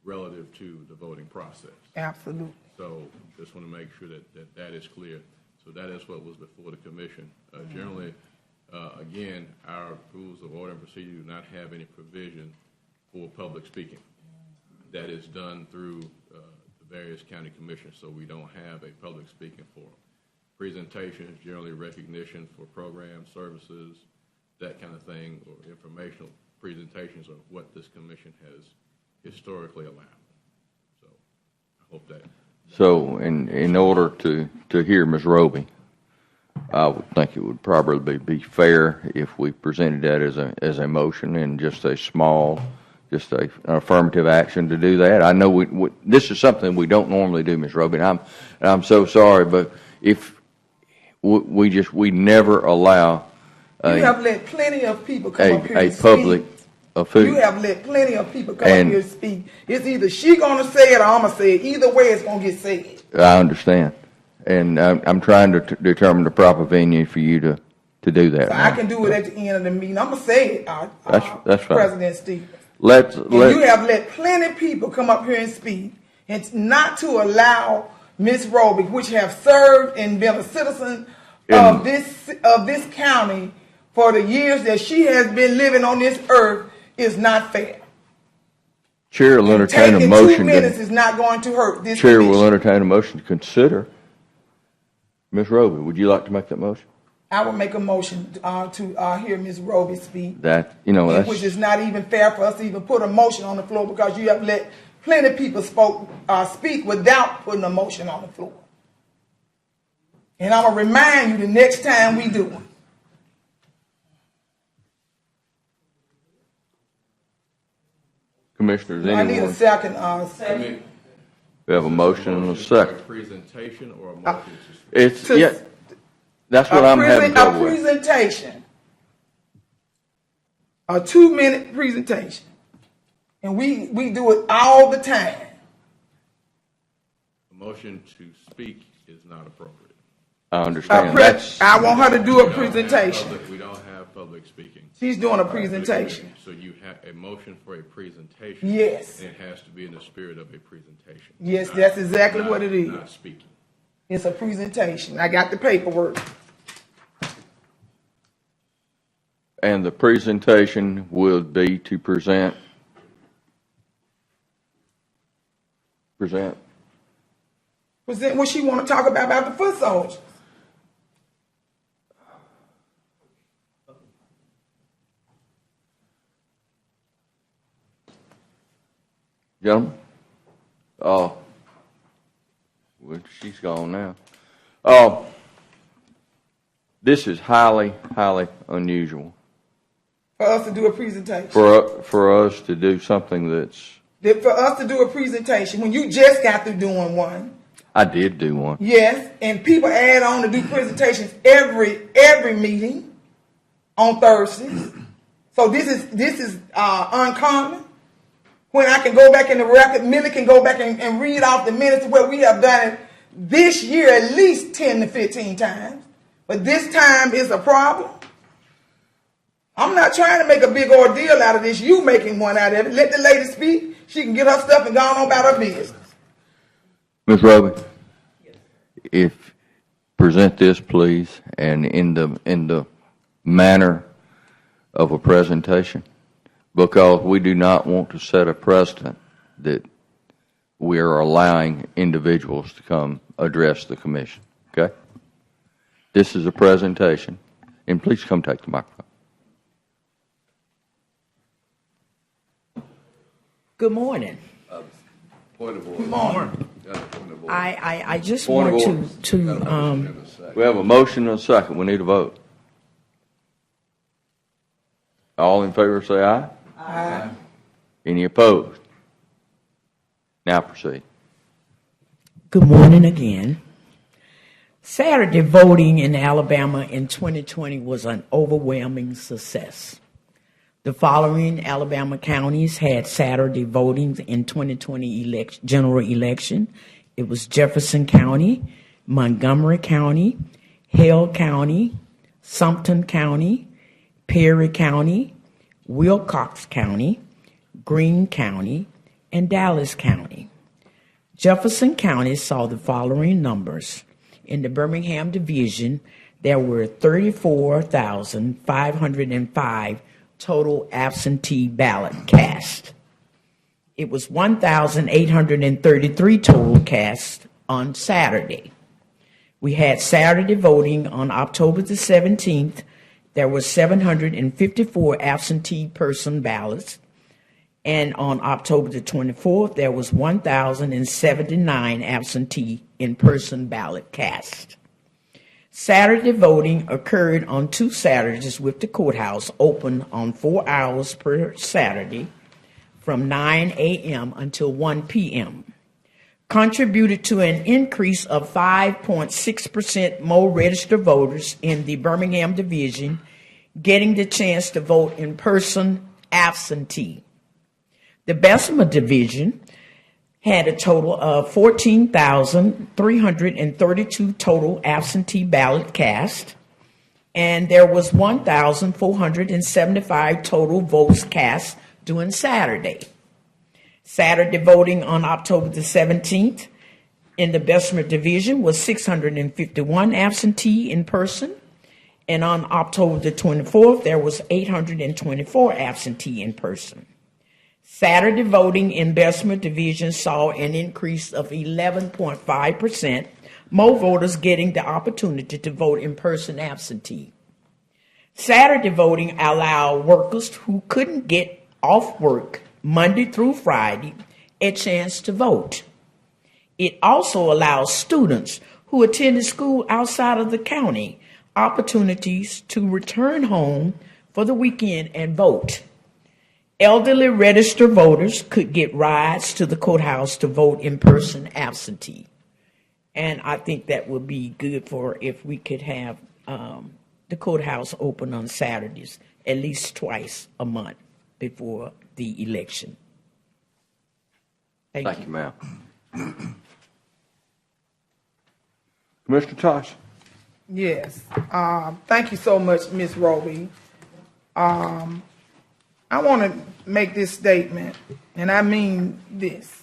relative to the voting process. Absolutely. So just want to make sure that is clear. So that is what was before the commission. Generally, again, our rules of order and procedure do not have any provision for public speaking. That is done through the various county commissions, so we don't have a public speaking forum. Presentation is generally recognition for programs, services, that kind of thing, or informational presentations are what this commission has historically allowed. So I hope that. So in order to hear Ms. Roby, I would think it would probably be fair if we presented that as a motion and just a small, just an affirmative action to do that. I know this is something we don't normally do, Ms. Roby, and I'm so sorry, but if we never allow You have let plenty of people come up here a and public speak. official. You have let plenty of people come up here and speak. It's either she gonna say it or I'm gonna say it. Either way, it's gonna get said. I understand, and I'm trying to determine the proper venue for you to do that. So I can do it at the end of the meeting. I'm gonna say it, That's fine. President Stevens. You have let plenty of people come up here and speak, and not to allow Miss Roby, which have served and been a citizen of this county for the years that she has been living on this earth, is not fair. Chair will entertain a Taking motion. 2 minutes is not going to hurt this Chair commission. will entertain a motion to consider. Ms. Roby, would you like to make that motion? I will make a motion to hear Ms. Roby speak. Which is not even fair for us to even put a motion on the floor, because you have let plenty of people speak without putting a motion on the floor. And I'm going to remind you the next time we do it. Commissioners, I need a second. We have a motion and a second. A presentation or a motion to speak? That's what I'm having trouble with. A presentation. A 2-minute presentation. And we do it all the time. A motion to speak is not appropriate. I understand. I want her to do a presentation. We don't have public speaking. She's doing a presentation. So you have a motion for a presentation. Yes. And it has to be in the spirit of a presentation. Yes, that's exactly what it is. Not speaking. It's a presentation. I got the paperwork. And the presentation will be to present what she want to talk about the foot soldiers. Gentlemen? She's gone now. This is highly, highly unusual. For us to do a presentation. For us to do something For us to do a presentation when you just got through doing one. I did do one. Yes, and people add on to do presentations every meeting on Thursdays. So this is uncommon. When I can go back in the record, Millie can go back and read off the minutes where we have done it this year at least 10 to 15 times. But this time is a problem. I'm not trying to make a big ordeal out of this. You making one out of it. Let the lady speak. She can get her stuff and go on about her business. Ms. Roby, present this, please, and in the manner of a presentation, because we do not want to set a precedent that we are allowing individuals to come address the commission. Okay? This is a presentation, and please come take the microphone. Good morning. Point of order. Good morning. I just want to we have a motion and a second. We need a vote. All in favor say aye. Aye. Any opposed? Now proceed. Good morning again. Saturday voting in Alabama in 2020 was an overwhelming success. The following Alabama counties had Saturday voting in 2020 general election. It was Jefferson County, Montgomery County, Hale County, Sumpton County, Perry County, Wilcox County, Greene County, and Dallas County. Jefferson County saw the following numbers. In the Birmingham Division, there were 34,505 total absentee ballot cast. It was 1,833 total cast on Saturday. We had Saturday voting on October the 17th. There were 754 absentee person ballots. And on October the 24th, there was 1,079 absentee in-person ballot cast. Saturday voting occurred on 2 Saturdays with the courthouse open on 4 hours per Saturday from 9 a.m. until 1 p.m. contributed to an increase of 5.6% more registered voters in the Birmingham division getting the chance to vote in person absentee. The Bessemer division had a total of 14,332 total absentee ballot cast, and there was 1,475 total votes cast during Saturday. Saturday voting on October the 17th in the Bessemer division was 651 absentee in person, and on October the 24th there was 824 absentee in person. Saturday voting in Bessemer division saw an increase of 11.5%, more voters getting the opportunity to vote in person absentee. Saturday voting allowed workers who couldn't get off work Monday through Friday a chance to vote. It also allows students who attended school outside of the county opportunities to return home for the weekend and vote. Elderly registered voters could get rides to the courthouse to vote in person absentee. And I think that would be good for if we could have the courthouse open on Saturdays at least twice a month before the election. Thank you, ma'am. Commissioner Tosh. Yes. Thank you so much, Ms. Roby. I want to make this statement, and I mean this.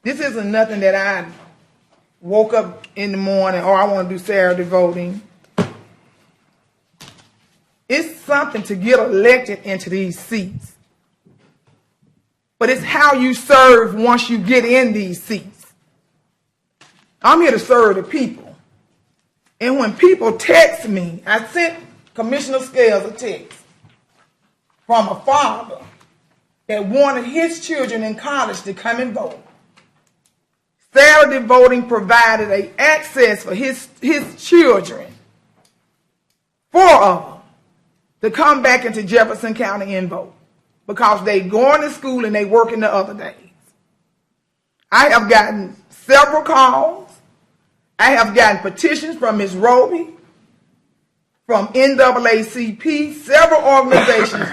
This isn't nothing that I woke up in the morning, or I want to do Saturday voting. It's something to get elected into these seats. But it's how you serve once you get in these seats. I'm here to serve the people. And when people text me, I sent Commissioner Scales a text from a father that wanted his children in college to come and vote. Saturday voting provided an access for his children, 4 of them, to come back into Jefferson County and vote because they going to school and they working the other days. I have gotten several calls. I have gotten petitions from Ms. Roby, from NAACP, several organizations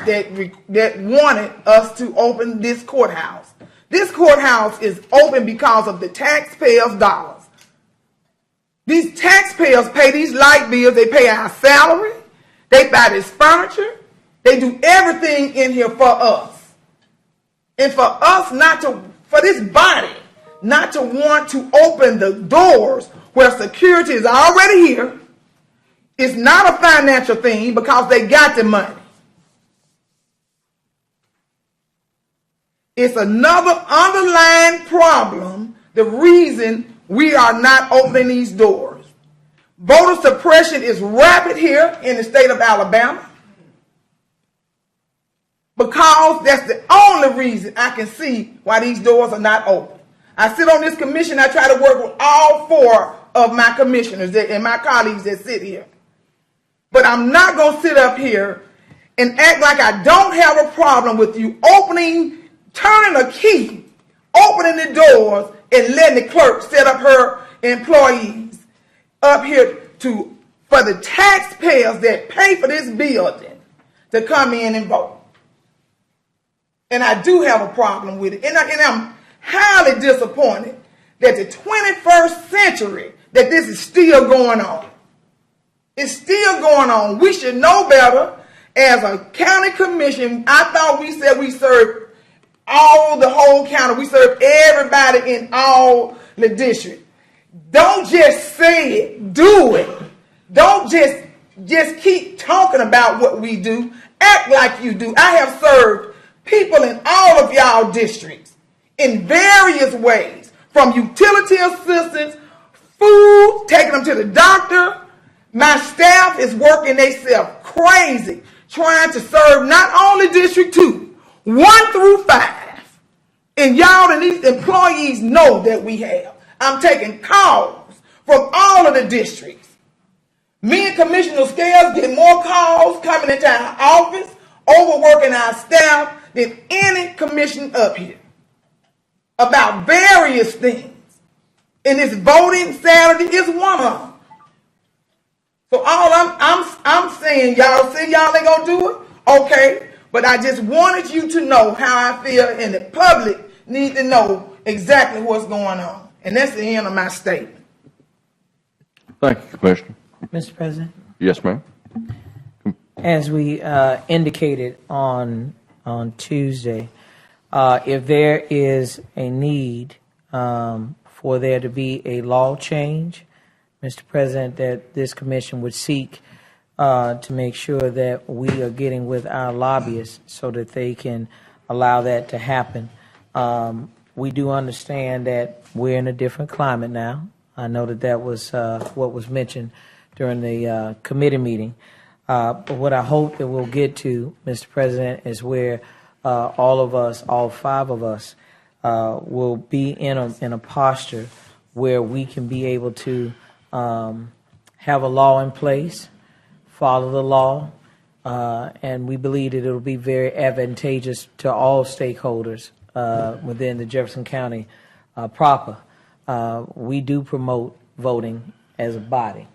that wanted us to open this courthouse. This courthouse is open because of the taxpayers' dollars. These taxpayers pay these light bills, they pay our salary, they buy this furniture, they do everything in here for us. And for us for this body not to want to open the doors where security is already here, it's not a financial thing because they got the money. It's another underlying problem, the reason we are not opening these doors. Voter suppression is rapid here in the state of Alabama because that's the only reason I can see why these doors are not open. I sit on this commission, I try to work with all 4 of my commissioners and my colleagues that sit here. But I'm not going to sit up here and act like I don't have a problem with you turning a key, opening the doors, and letting the clerk set up her employees up here for the taxpayers that pay for this building to come in and vote. And I do have a problem with it. And I'm highly disappointed that the 21st century that this is still going on. It's still going on. We should know better. As a county commission, I thought we said we served the whole county. We serve everybody in all the districts. Don't just say it, do it. Don't just keep talking about what we do. Act like you do. I have served people in all of y'all districts in various ways, from utility assistance, food, taking them to the doctor. My staff is working themselves crazy trying to serve not only District 2, 1 through 5. And y'all and these employees know that we have. I'm taking calls from all of the districts. Me and Commissioner Scales get more calls coming into our office, overworking our staff, than any commission up here. about various things. And this voting Saturday is one of them. So all I'm saying, y'all say y'all ain't gonna do it, okay? But I just wanted you to know how I feel, and the public need to know exactly what's going on. And that's the end of my statement. Thank you, Commissioner. Mr. President? Yes, ma'am. As we indicated on Tuesday, if there is a need for there to be a law change, Mr. President, that this commission would seek to make sure that we are getting with our lobbyists so that they can allow that to happen. We do understand that we're in a different climate now. I know that was what was mentioned during the committee meeting. But what I hope that we'll get to, Mr. President, is where all of us, all five of us, will be in a posture where we can be able to have a law in place, follow the law, and we believe that it will be very advantageous to all stakeholders within the Jefferson County proper. We do promote voting as a body,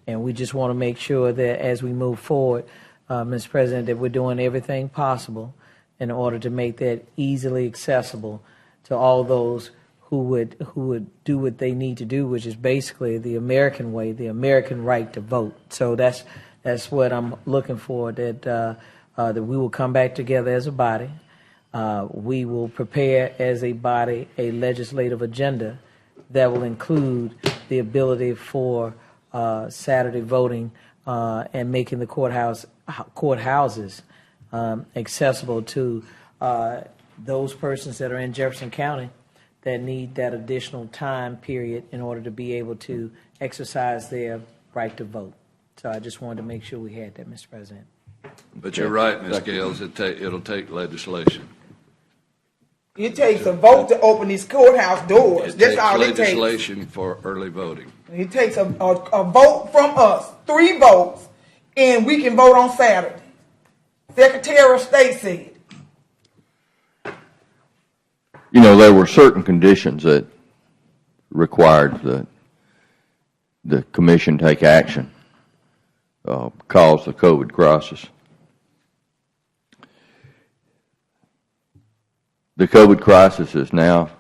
and we just want to make sure that as we move forward, Mr. President, that we're doing everything possible in order to make that easily accessible to all those who would do what they need to do, which is basically the American way, the American right to vote. So that's what I'm looking for, that we will come back together as a body. We will prepare as a body a legislative agenda that will include the ability for Saturday voting and making the courthouses accessible to those persons that are in Jefferson County that need that additional time period in order to be able to exercise their right to vote. So I just wanted to make sure we had that, Mr. President. But you're right, Ms. Gales, it'll take legislation. It takes a vote to open these courthouse doors. That's all it takes. Legislation for early voting. It takes a vote from us, 3 votes, and we can vote on Saturday. Secretary of State said. You know, there were certain conditions that required the commission take action because of the COVID crisis. The COVID crisis is now,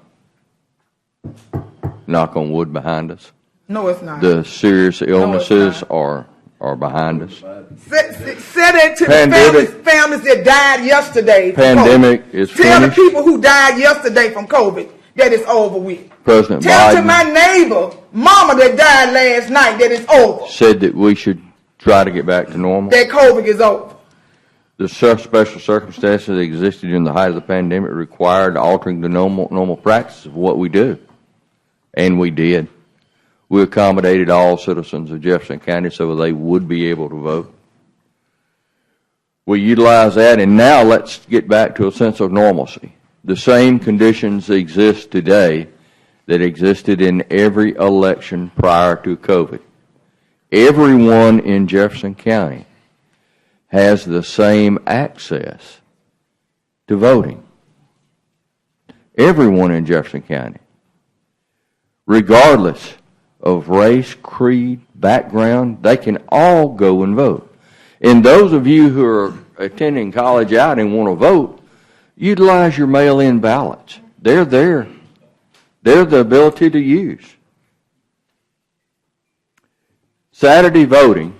knock on wood, behind us. No, it's not. The serious illnesses are behind us. Say that to the families that died yesterday. Pandemic is finished. Tell the people who died yesterday from COVID that it's over with. President Tell Biden to my neighbor, mama that died last night, that it's over. Said that we should try to get back to normal. That COVID is over. The special circumstances that existed in the height of the pandemic required altering the normal practice of what we do. And we did. We accommodated all citizens of Jefferson County so they would be able to vote. We utilized that, and now let's get back to a sense of normalcy. The same conditions exist today that existed in every election prior to COVID. Everyone in Jefferson County has the same access to voting. Everyone in Jefferson County, regardless of race, creed, background, they can all go and vote. And those of you who are attending college out and want to vote, utilize your mail-in ballots. They're there. They're the ability to use. Saturday voting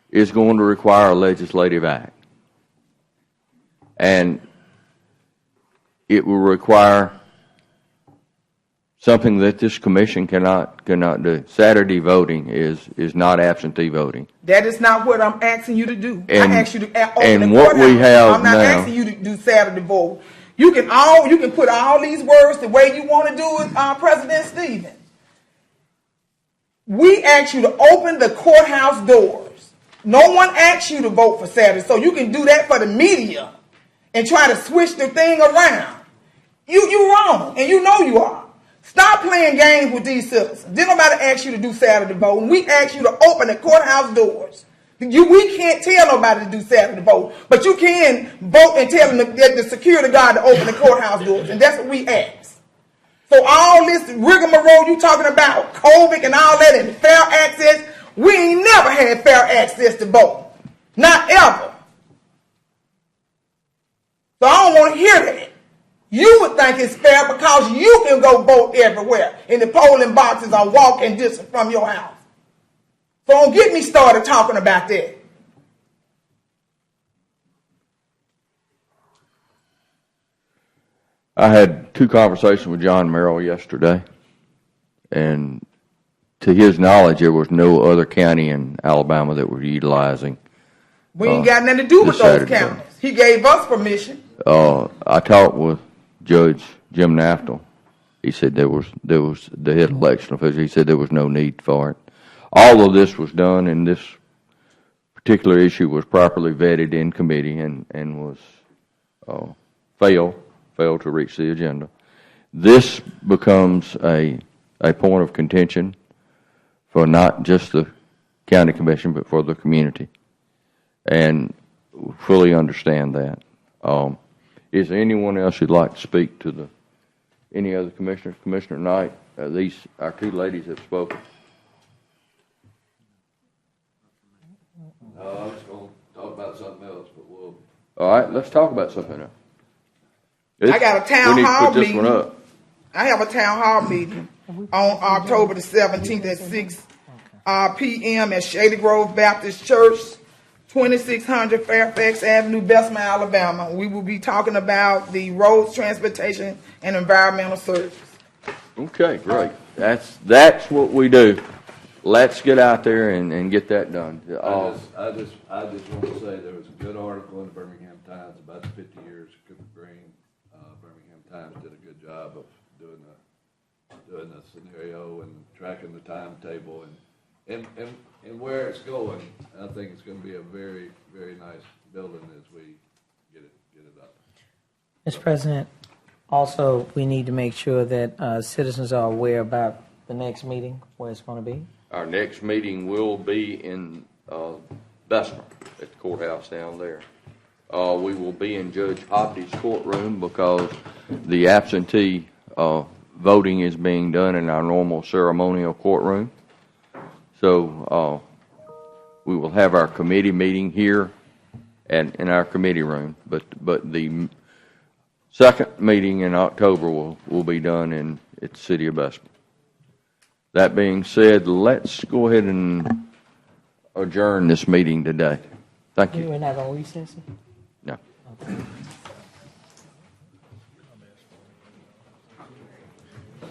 is going to require a legislative act. And it will require something that this commission cannot do. Saturday voting is not absentee voting. That is not what I'm asking you to do. And, I asked you to open and the what courthouse. we have I'm not now, asking you to do Saturday vote. You can put all these words the way you want to do it, President Stevens. We asked you to open the courthouse doors. No one asked you to vote for Saturday, so you can do that for the media and try to switch the thing around. You're wrong, and you know you are. Stop playing games with these citizens. Didn't nobody ask you to do Saturday vote, and we asked you to open the courthouse doors. We can't tell nobody to do Saturday vote, but you can vote and tell them that the security guard to open the courthouse doors, and that's what we asked. all this rigmarole you talking about, COVID and all that, and fair access. We ain't never had fair access to vote. Not ever. So I don't want to hear that. You would think it's fair because you can go vote everywhere and the polling boxes are walking distance from your house. So don't get me started talking about that. I had 2 conversations with John Merrill yesterday, and to his knowledge, there was no other county in Alabama that was utilizing. We ain't got nothing to do with those counties. He gave us permission. I talked with Judge Jim Naftel. He said there was the head election official. He said there was no need for it. All of this was done, and this particular issue was properly vetted in committee and was failed to reach the agenda. This becomes a point of contention for not just the county commission, but for the community. And fully understand that. Is there anyone else who'd like to speak to any other commissioners? Commissioner Knight, our 2 ladies have spoken. No, I was going to talk about something else, but we'll. All right, let's talk about something else. I got a town hall we need to put this meeting. one up. I have a town hall meeting on October the 17th at 6 p.m. at Shady Grove Baptist Church, 2600 Fairfax Avenue, Bessemer, Alabama. We will be talking about the roads, transportation, and environmental services. Okay, great. That's what we do. Let's get out there and get that done. I just want to say there was a good article in the Birmingham Times about the 50 years of Cooper Green. Birmingham Times did a good job of doing the scenario and tracking the timetable and where it's going. I think it's going to be a very, very nice building as we get it up. Mr. President, also we need to make sure that citizens are aware about the next meeting, where it's going to be. Our next meeting will be in Bessemer at the courthouse down there. We will be in Judge Hopty's courtroom because the absentee voting is being done in our normal ceremonial courtroom. So we will have our committee meeting here and in our committee room, but the second meeting in October will be done at the city of Bessemer. That being said, let's go ahead and adjourn this meeting today. Thank you. We're not going to recess it? No. Okay.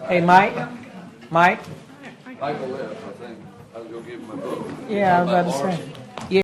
Hey, Mike? Michael left, I think. I was going to give him my book. Yeah, I was about to say.